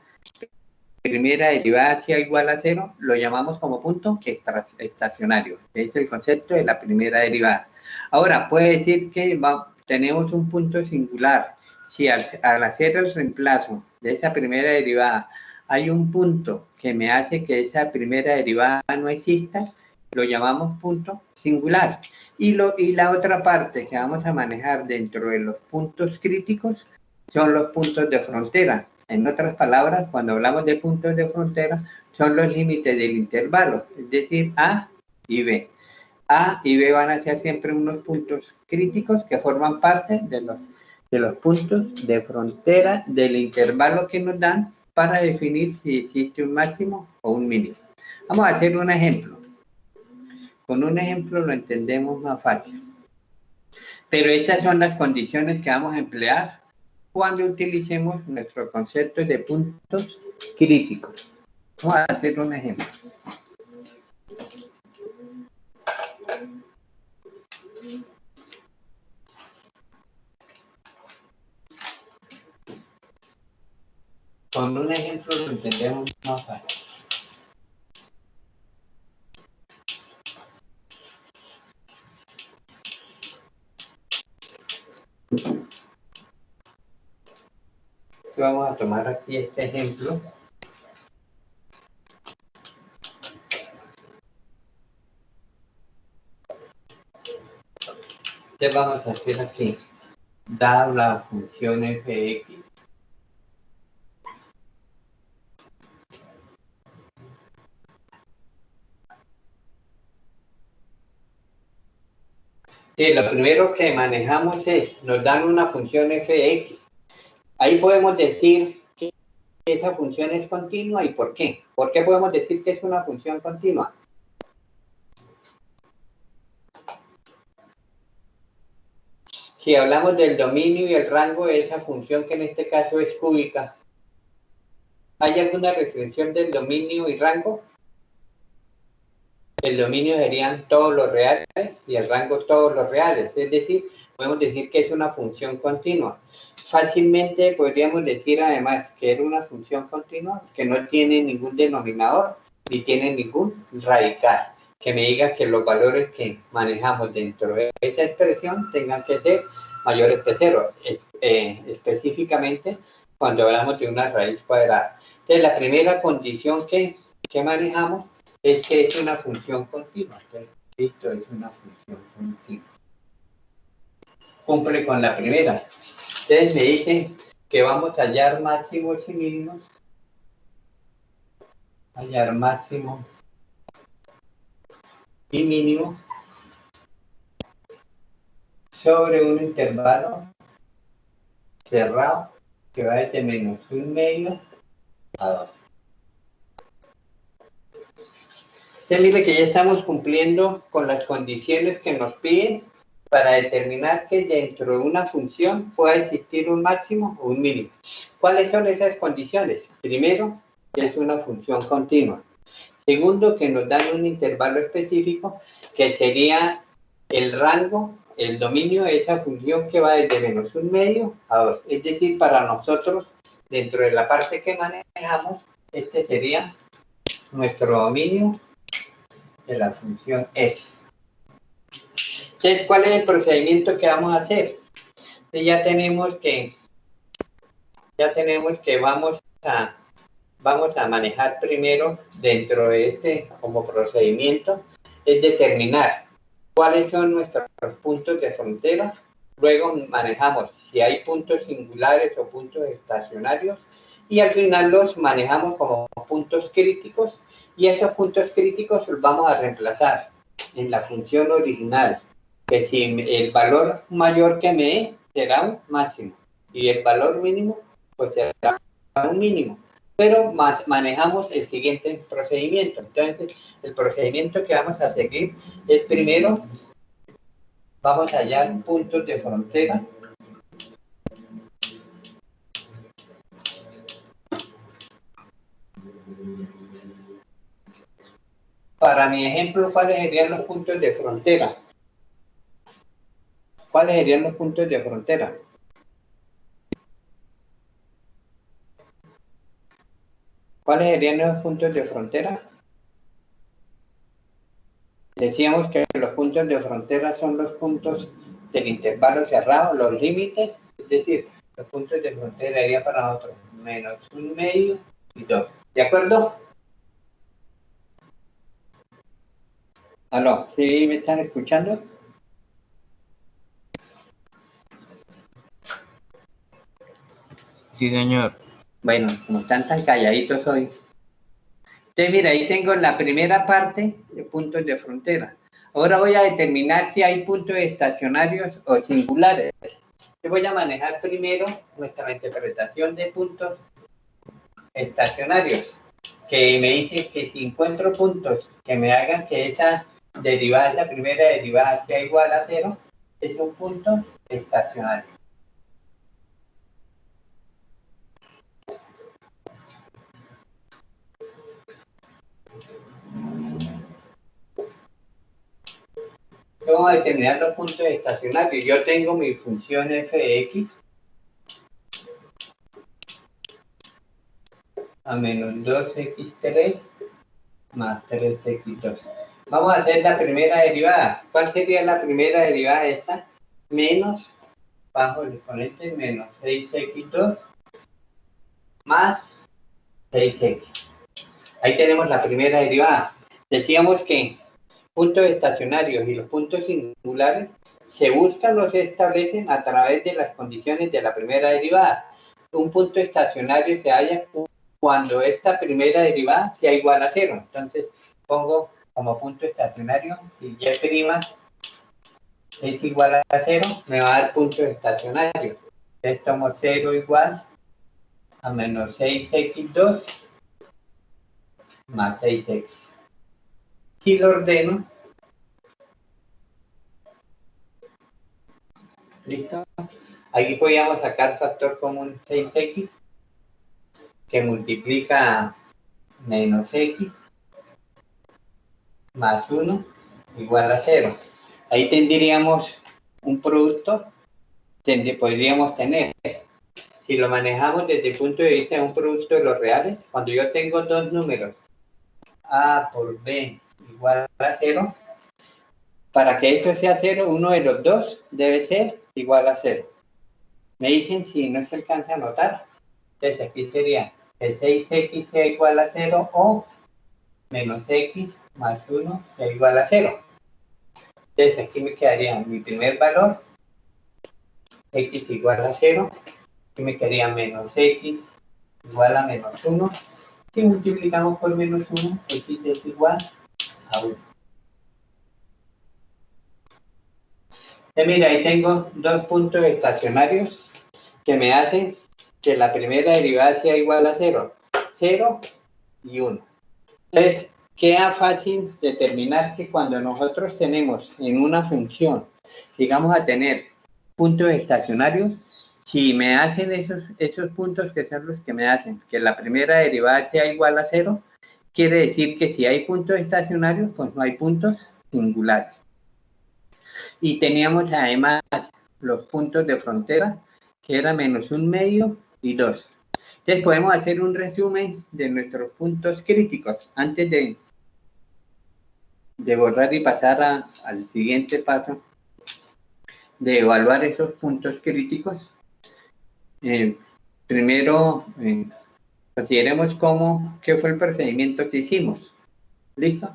primera derivada sea igual a 0, lo llamamos como punto estacionario. Es el concepto de la primera derivada. Ahora, puede decir que tenemos un punto singular. Si al hacer el reemplazo de esa primera derivada hay un punto que me hace que esa primera derivada no exista, lo llamamos punto singular. Y la otra parte que vamos a manejar dentro de los puntos críticos son los puntos de frontera. En otras palabras, cuando hablamos de puntos de frontera, son los límites del intervalo, es decir, A y B. A y B van a ser siempre unos puntos críticos que forman parte de los puntos de frontera del intervalo que nos dan para definir si existe un máximo o un mínimo. Vamos a hacer un ejemplo. Con un ejemplo lo entendemos más fácil. Pero estas son las condiciones que vamos a emplear cuando utilicemos nuestro concepto de puntos críticos. Vamos a hacer un ejemplo. Con un ejemplo lo entendemos más fácil. Vamos a tomar aquí este ejemplo. ¿Qué vamos a hacer aquí? Dada la función fx, sí, lo primero que manejamos es, nos dan una función fx. Ahí podemos decir que esa función es continua y por qué. ¿Por qué podemos decir que es una función continua? Si hablamos del dominio y el rango de esa función, que en este caso es cúbica, ¿hay alguna restricción del dominio y rango? El dominio serían todos los reales y el rango todos los reales. Es decir, podemos decir que es una función continua. Fácilmente podríamos decir además que es una función continua que no tiene ningún denominador ni tiene ningún radical. Que me diga que los valores que manejamos dentro de esa expresión tengan que ser mayores que 0. Específicamente cuando hablamos de una raíz cuadrada. Entonces, la primera condición que manejamos es que es una función continua. Entonces, esto es una función continua. Cumple con la primera. Entonces me dicen que vamos a hallar máximos y mínimos. Hallar máximo y mínimo sobre un intervalo cerrado que va desde menos 1/2 a 2. Usted mire que ya estamos cumpliendo con las condiciones que nos piden para determinar que dentro de una función pueda existir un máximo o un mínimo. ¿Cuáles son esas condiciones? Primero, que es una función continua. Segundo, que nos dan un intervalo específico que sería el rango, el dominio de esa función que va desde menos 1/2 a 2. Es decir, para nosotros, dentro de la parte que manejamos, este sería nuestro dominio de la función S. Entonces, ¿cuál es el procedimiento que vamos a hacer? Entonces, ya tenemos que vamos a manejar primero dentro de este como procedimiento, es determinar cuáles son nuestros puntos de frontera. Luego manejamos si hay puntos singulares o puntos estacionarios y al final los manejamos como puntos críticos y esos puntos críticos los vamos a reemplazar en la función original, que si el valor mayor que me dé será un máximo y el valor mínimo pues será un mínimo, pero manejamos el siguiente procedimiento. Entonces el procedimiento que vamos a seguir es primero vamos a hallar puntos de frontera. Para mi ejemplo, ¿cuáles serían los puntos de frontera? ¿Cuáles serían los puntos de frontera? ¿Cuáles serían los puntos de frontera? Decíamos que los puntos de frontera son los puntos del intervalo cerrado, los límites, es decir, los puntos de frontera serían para nosotros menos 1/2 y 2. ¿De acuerdo? ¿Aló? ¿Sí me están escuchando? Sí, señor. Bueno, como están tan calladitos hoy. Entonces, mira, ahí tengo la primera parte de puntos de frontera. Ahora voy a determinar si hay puntos estacionarios o singulares. Yo voy a manejar primero nuestra interpretación de puntos estacionarios, que me dice que si encuentro puntos que me hagan que esa derivada, esa primera derivada sea igual a 0, es un punto estacionario. Vamos a determinar los puntos estacionarios. Yo tengo mi función f de x a menos 2x3 más 3x2. Vamos a hacer la primera derivada. ¿Cuál sería la primera derivada de esta? Menos, bajo el exponente, menos 6x2 más 6x. Ahí tenemos la primera derivada. Decíamos que puntos estacionarios y los puntos singulares se buscan, los establecen a través de las condiciones de la primera derivada. Un punto estacionario se halla cuando esta primera derivada sea igual a 0. Entonces pongo como punto estacionario, si y' es igual a 0, me va a dar punto estacionario. Entonces tomo 0 igual a menos 6x2 más 6x. Si lo ordeno, ¿listo? Aquí podríamos sacar factor común 6x, que multiplica menos x más 1 igual a 0. Ahí tendríamos un producto, podríamos tener, si lo manejamos desde el punto de vista de un producto de los reales, cuando yo tengo dos números, a por b igual a 0, para que eso sea 0, uno de los dos debe ser igual a 0. Me dicen si no se alcanza a notar. Entonces aquí sería que 6x sea igual a 0 o menos x más 1 sea igual a 0. Entonces aquí me quedaría mi primer valor, x igual a 0, y me quedaría menos x igual a menos 1. Si multiplicamos por menos 1, x es igual a 1. Mira, ahí tengo dos puntos estacionarios que me hacen que la primera derivada sea igual a 0. 0 y 1. Entonces, queda fácil determinar que cuando nosotros tenemos en una función, digamos a tener puntos estacionarios, si me hacen esos puntos que son los que me hacen que la primera derivada sea igual a 0, quiere decir que si hay puntos estacionarios, pues no hay puntos singulares. Y teníamos además los puntos de frontera, que eran -1/2 y 2. Entonces podemos hacer un resumen de nuestros puntos críticos antes de borrar y pasar al siguiente paso de evaluar esos puntos críticos. Primero, consideremos qué fue el procedimiento que hicimos. ¿Listo?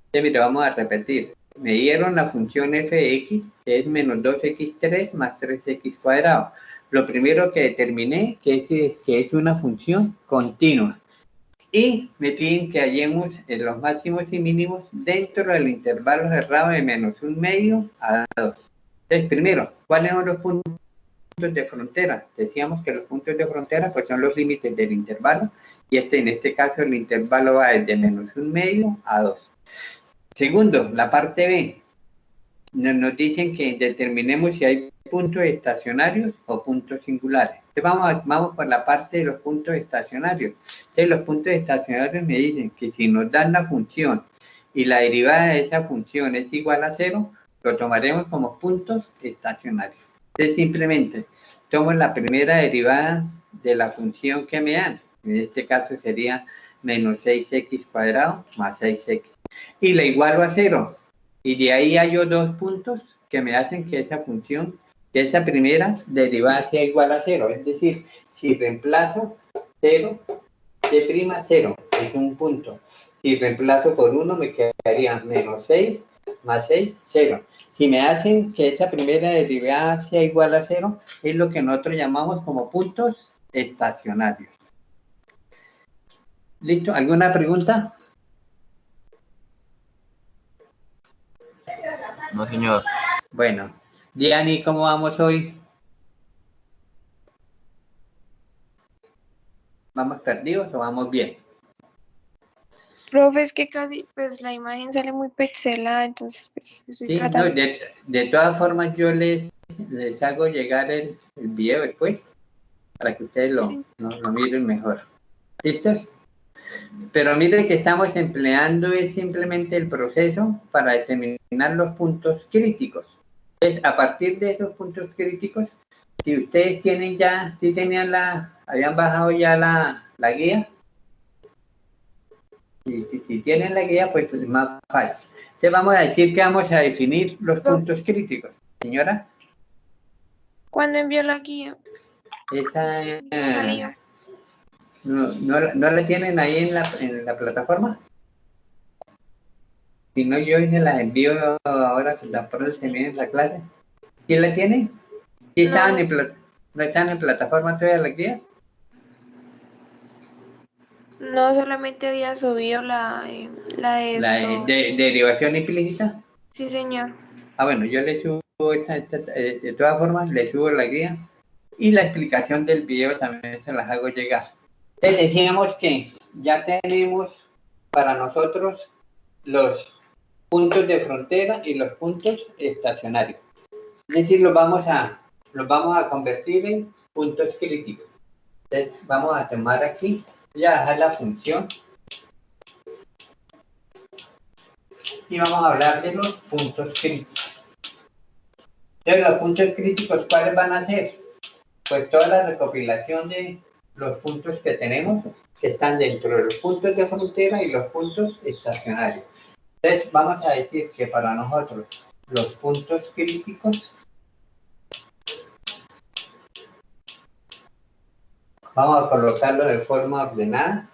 Entonces, mira, vamos a repetir. Me dieron la función f de x, que es -2x3 más 3x cuadrado. Lo primero que determiné que es una función continua. Y me piden que hallemos los máximos y mínimos dentro del intervalo cerrado de -1/2 a 2. Entonces, primero, ¿cuáles son los puntos de frontera? Decíamos que los puntos de frontera pues son los límites del intervalo, y en este caso el intervalo va desde -1/2 a 2. Segundo, la parte B, nos dicen que determinemos si hay puntos estacionarios o puntos singulares. Entonces vamos por la parte de los puntos estacionarios. Entonces los puntos estacionarios me dicen que si nos dan la función y la derivada de esa función es igual a 0, lo tomaremos como puntos estacionarios. Entonces simplemente tomo la primera derivada de la función que me dan. En este caso sería -6x cuadrado más 6x. Y la igualo a 0. Y de ahí hallo dos puntos que me hacen que esa función, que esa primera derivada sea igual a 0. Es decir, si reemplazo 0, d' 0 es un punto. Si reemplazo por 1 me quedaría -6 más 6, 0. Si me hacen que esa primera derivada sea igual a 0, es lo que nosotros llamamos como puntos estacionarios. ¿Listo? ¿Alguna pregunta? No, señor. Bueno, Diani, ¿cómo vamos hoy? ¿Vamos perdidos o vamos bien? Profe, es que casi, pues la imagen sale muy pixelada, entonces pues estoy Sí, no, tratando. de todas formas yo les hago llegar el video después para que ustedes Sí. lo miren mejor. ¿Listos? Pero miren que estamos empleando es simplemente el proceso para determinar los puntos críticos. Entonces, a partir de esos puntos críticos, si ustedes tienen ya, si tenían habían bajado ya la guía, si tienen la guía, pues es más fácil. Entonces vamos a decir que vamos a definir los puntos críticos. Señora, ¿Cuándo envió la guía? esa No salió. no la tienen ahí en la plataforma. Si no, yo se las envío ahora que la pronto termine la clase. ¿Quién la tiene? ¿Sí no están en plataforma todavía las guías? No, solamente había subido la de La esto. de derivación implícita. Sí, señor. Bueno, yo le subo de todas formas, le subo la guía y la explicación del video también se las hago llegar. Entonces decíamos que ya tenemos para nosotros los puntos de frontera y los puntos estacionarios. Es decir, los vamos a convertir en puntos críticos. Entonces vamos a tomar aquí, voy a dejar la función y vamos a hablar de los puntos críticos. Entonces los puntos críticos, ¿cuáles van a ser? Pues toda la recopilación de los puntos que tenemos que están dentro de los puntos de frontera y los puntos estacionarios. Entonces vamos a decir que para nosotros los puntos críticos vamos a colocarlo de forma ordenada.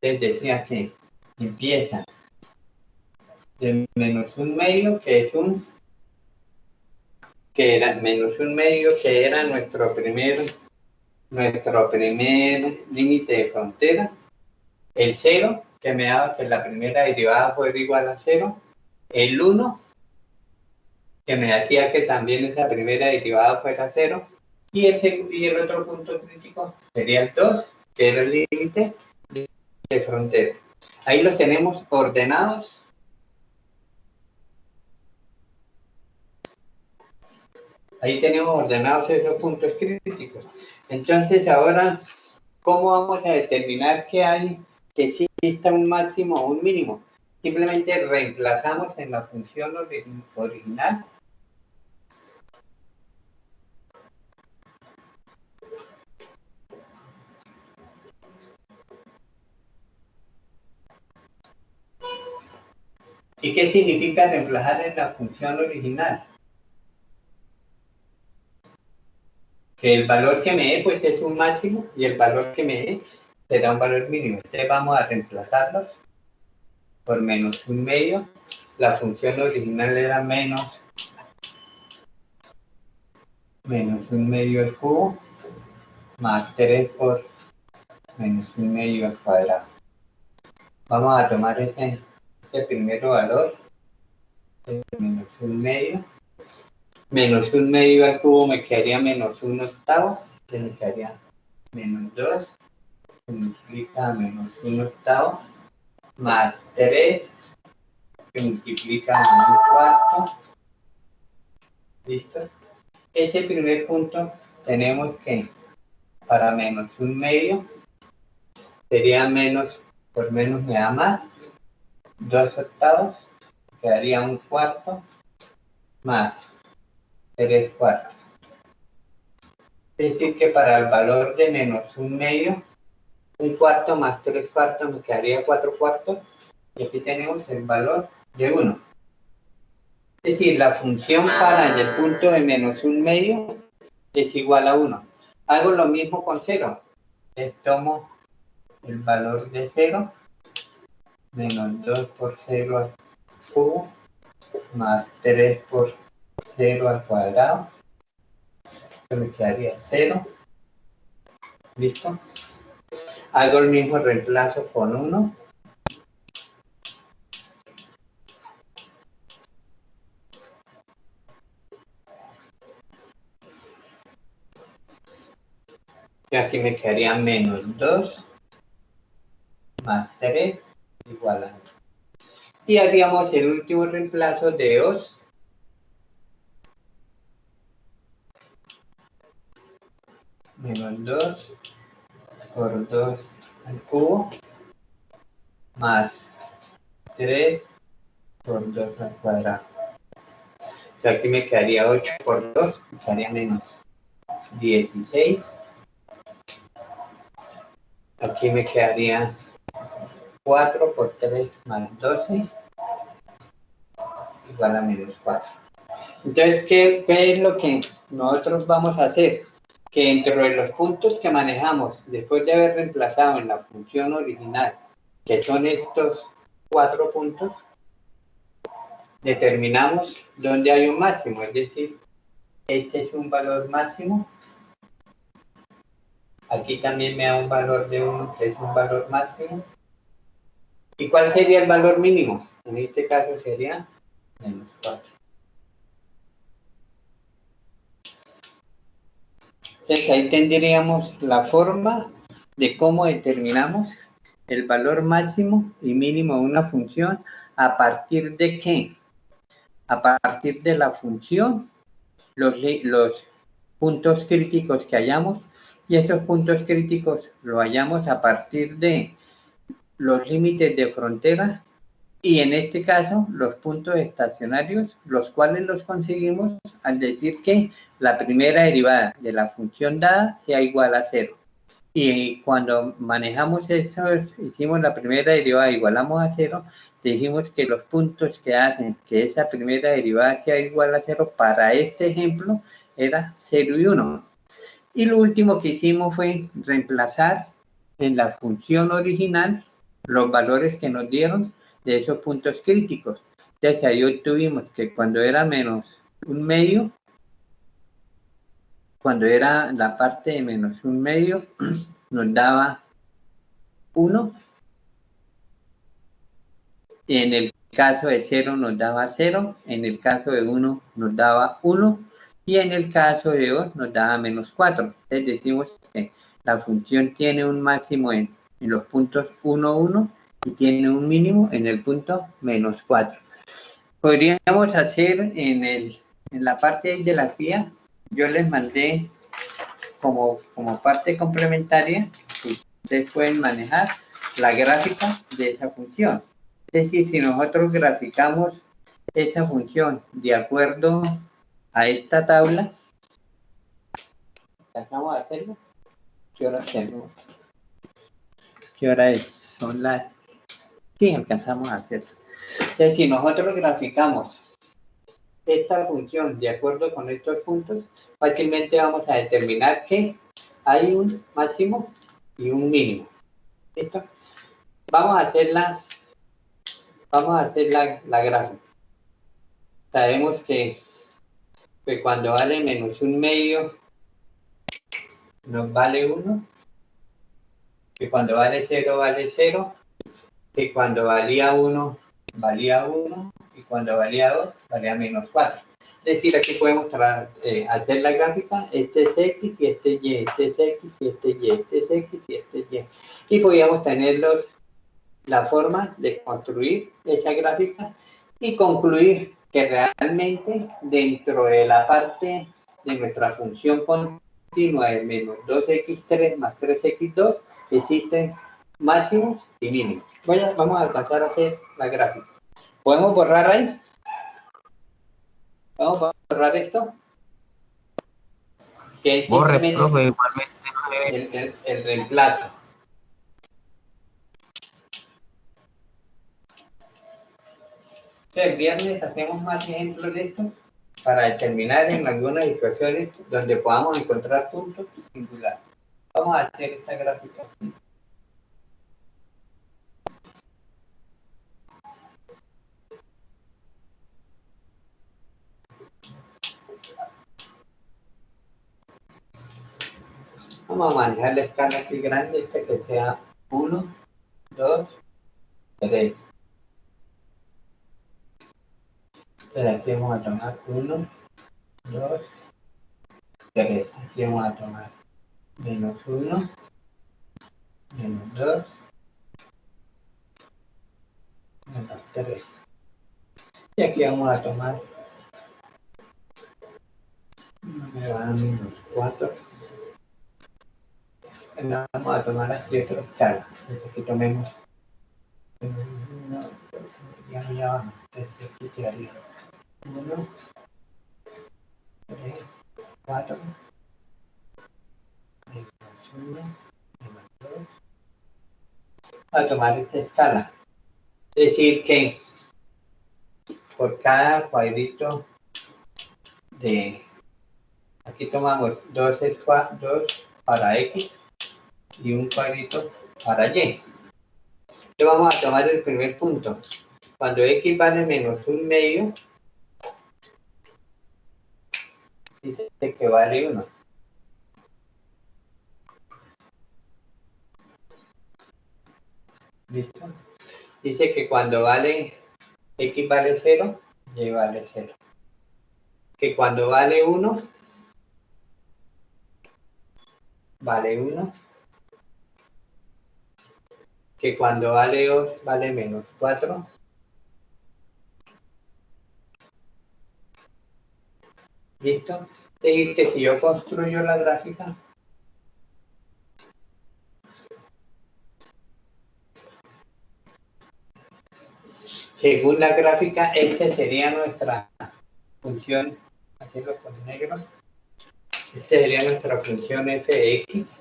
Les decía que empieza de -1/2, que era -1/2, que era nuestro primer límite de frontera. El 0, que me daba que la primera derivada fuera igual a 0. El 1, que me hacía que también esa primera derivada fuera 0. Y el otro punto crítico sería el 2, que era el límite de frontera. Ahí los tenemos ordenados. Ahí tenemos ordenados esos puntos críticos. Entonces ahora, ¿cómo vamos a determinar que exista un máximo o un mínimo? Simplemente reemplazamos en la función original ¿Y qué significa reemplazar en la función original? Que el valor que me dé pues es un máximo y el valor que me dé será un valor mínimo. Entonces vamos a reemplazarlos por menos un medio. La función original era menos un medio al cubo más 3 por menos un medio al cuadrado. Vamos a tomar ese primer valor, menos un medio. Menos un medio al cubo me quedaría menos un octavo, entonces me quedaría menos 2, que multiplica menos un octavo, más 3, que multiplica menos un cuarto. ¿Listo? Ese primer punto tenemos que para menos un medio sería menos, por menos me da más, 2 octavos, quedaría un cuarto, más 3 cuartos. Es decir que para el valor de menos un medio, un cuarto más 3 cuartos me quedaría 4 cuartos, y aquí tenemos el valor de 1. Es decir, la función para el punto de menos un medio es igual a 1. Hago lo mismo con 0. Les tomo el valor de 0, menos 2 por 0 al cubo, más 3 por 0 al cuadrado, que me quedaría 0. ¿Listo? Hago el mismo reemplazo con 1. Y aquí me quedaría menos 2 más 3 igual a 1. Y haríamos el último reemplazo de 2 menos 2 por 2 al cubo más 3 por 2 al cuadrado. Entonces aquí me quedaría 8 por 2, me quedaría menos 16. Aquí me quedaría 4 por 3 más 12 igual a menos 4. Entonces, ¿qué es lo que nosotros vamos a hacer? Que entre los puntos que manejamos después de haber reemplazado en la función original, que son estos 4 puntos, determinamos dónde hay un máximo, es decir, este es un valor máximo. Aquí también me da un valor de 1, que es un valor máximo. ¿Y cuál sería el valor mínimo? En este caso sería menos 4. Entonces ahí tendríamos la forma de cómo determinamos el valor máximo y mínimo de una función. ¿A partir de qué? A partir de la función, los puntos críticos que hallamos, y esos puntos críticos lo hallamos a partir de los límites de frontera y en este caso los puntos estacionarios, los cuales los conseguimos al decir que la primera derivada de la función dada sea igual a 0. Y cuando manejamos eso, hicimos la primera derivada, igualamos a 0, dijimos que los puntos que hacen que esa primera derivada sea igual a 0 para este ejemplo era 0 y 1. Y lo último que hicimos fue reemplazar en la función original los valores que nos dieron de esos puntos críticos. Entonces ahí obtuvimos que cuando era menos un medio, cuando era la parte de menos un medio, nos daba 1. En el caso de 0 nos daba 0, en el caso de 1 nos daba 1 y en el caso de 2 nos daba menos 4. Entonces decimos que la función tiene un máximo en los puntos 1, 1 y tiene un mínimo en el punto menos 4. Podríamos hacer en la parte de la guía, yo les mandé como parte complementaria que ustedes pueden manejar la gráfica de esa función. Es decir, si nosotros graficamos esa función de acuerdo a esta tabla, ¿alcanzamos a hacerlo? ¿Qué hora tenemos? ¿Qué hora es? Son las... Sí, alcanzamos a hacerlo. Entonces, si nosotros graficamos esta función de acuerdo con estos puntos, fácilmente vamos a determinar que hay un máximo y un mínimo. ¿Listo? Vamos a hacer la gráfica. Sabemos que cuando vale menos un medio nos vale 1, que cuando vale 0 vale 0, que cuando valía 1 valía 1 y cuando valía 2 valía menos 4. Es decir, aquí podemos hacer la gráfica, este es X y este es Y, este es X y este es Y, este es X y este es Y. Y podríamos tener la forma de construir esa gráfica y concluir que realmente dentro de la parte de nuestra función continua de menos 2x3 más 3x2 existen máximos y mínimos. Vamos a alcanzar a hacer la gráfica. ¿Podemos borrar ahí? ¿Vamos a borrar esto? Que es Borre, simplemente profe, igualmente no le... el reemplazo. El viernes hacemos más ejemplos de esto para determinar en algunas situaciones donde podamos encontrar puntos singulares. Vamos a hacer esta gráfica. Vamos a manejar la escala así grande, que sea 1, 2, 3. Entonces aquí vamos a tomar 1, 2, 3. Aquí vamos a tomar menos 1, menos 2, menos 3. Y aquí vamos a tomar, me va a menos 4. Vamos a tomar aquí otra escala. Entonces aquí tomemos 1, 2, ya baja. Entonces aquí quedaría 1, 3, 4, menos 1, menos 2. A tomar esta escala. Es decir que por cada cuadrito de... Aquí tomamos 2 para X y un cuadrito para Y. Entonces vamos a tomar el primer punto. Cuando X vale menos un medio, dice que vale 1. ¿Listo? Dice que cuando X vale 0, Y vale 0. Que cuando vale 1, vale 1. Que cuando vale 2, vale menos 4. ¿Listo? Es decir, que si yo construyo la gráfica, según la gráfica, esta sería nuestra función, hacerlo con negro. Esta sería nuestra función f de x,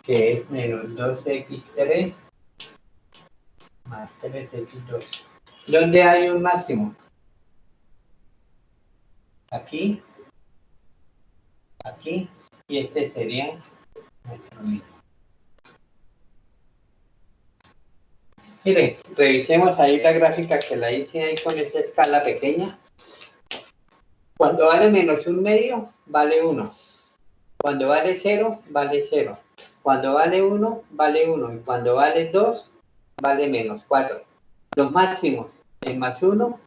que es menos 2x3 más 3x2. ¿Dónde hay un máximo? Aquí, aquí, y este sería nuestro mínimo. Miren, revisemos ahí la gráfica que la hice ahí con esa escala pequeña. Cuando vale menos un medio, vale 1. Cuando vale 0, vale 0. Cuando vale 1, vale 1. Y cuando vale 2, vale menos 4. Los máximos, en más 1,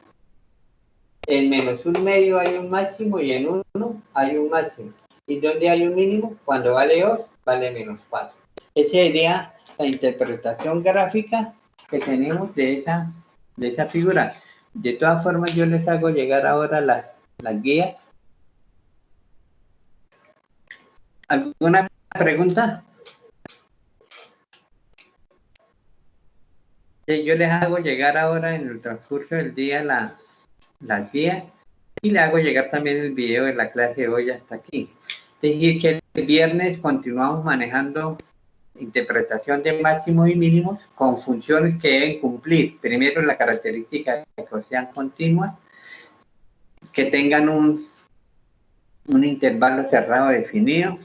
en menos 1 medio hay un máximo y en 1 hay un máximo. ¿Y donde hay un mínimo? Cuando vale 2, vale menos 4. Esa sería la interpretación gráfica que tenemos de esa figura. De todas formas, yo les hago llegar ahora las guías. ¿Alguna pregunta? Yo les hago llegar ahora en el transcurso del día las guías y le hago llegar también el video de la clase de hoy hasta aquí. Es decir, que el viernes continuamos manejando interpretación de máximos y mínimos con funciones que deben cumplir. Primero, la característica de que sean continuas, que tengan un intervalo cerrado definido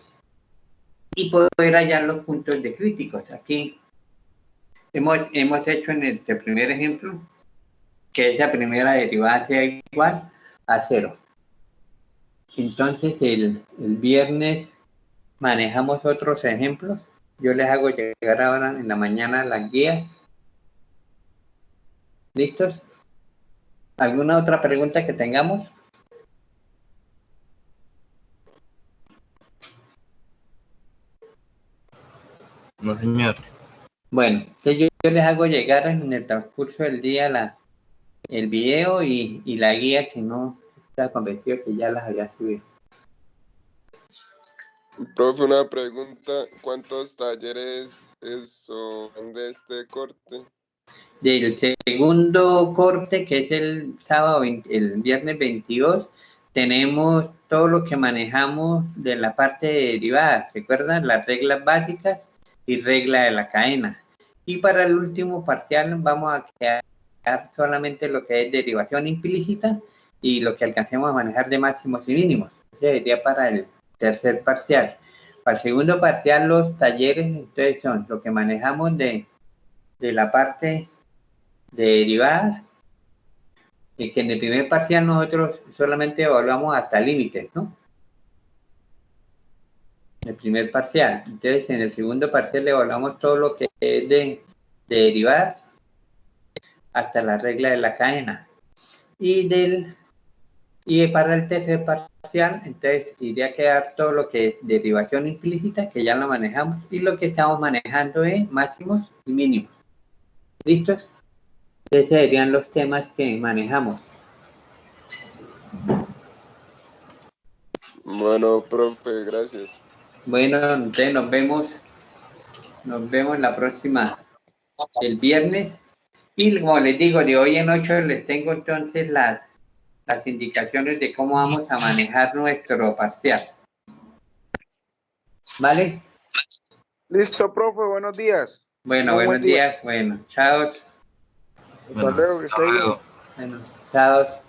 y poder hallar los puntos de críticos. Aquí hemos hecho en este primer ejemplo que esa primera derivada sea igual a 0. Entonces el viernes manejamos otros ejemplos. Yo les hago llegar ahora en la mañana las guías. ¿Listos? ¿Alguna otra pregunta que tengamos? No, señor. Bueno, entonces yo les hago llegar en el transcurso del día el video y la guía, que no estaba convencido que ya las había subido. Profe, una pregunta, ¿cuántos talleres son de este corte? Del segundo corte, que es el sábado, el viernes 22, tenemos todo lo que manejamos de la parte de derivadas. ¿Recuerdan? Las reglas básicas y regla de la cadena. Y para el último parcial vamos a quedar solamente lo que es derivación implícita y lo que alcancemos a manejar de máximos y mínimos. Ese sería para el tercer parcial. Para el segundo parcial, los talleres entonces son lo que manejamos de la parte de derivadas, y que en el primer parcial nosotros solamente evaluamos hasta límites, ¿no? El primer parcial. Entonces en el segundo parcial evaluamos todo lo que es de derivadas hasta la regla de la cadena. Y para el tercer parcial, entonces iría a quedar todo lo que es derivación implícita, que ya lo manejamos, y lo que estamos manejando es máximos y mínimos. ¿Listos? Esos serían los temas que manejamos. Bueno, profe, gracias. Bueno, entonces nos vemos la próxima, el viernes. Y como les digo, de hoy en 8 les tengo entonces las indicaciones de cómo vamos a manejar nuestro parcial. ¿Vale? Listo, profe, buenos días. Bueno, Muy buenos buen día. días. Bueno, chao. Bueno, Hasta luego, que esté bien. Bueno, chao.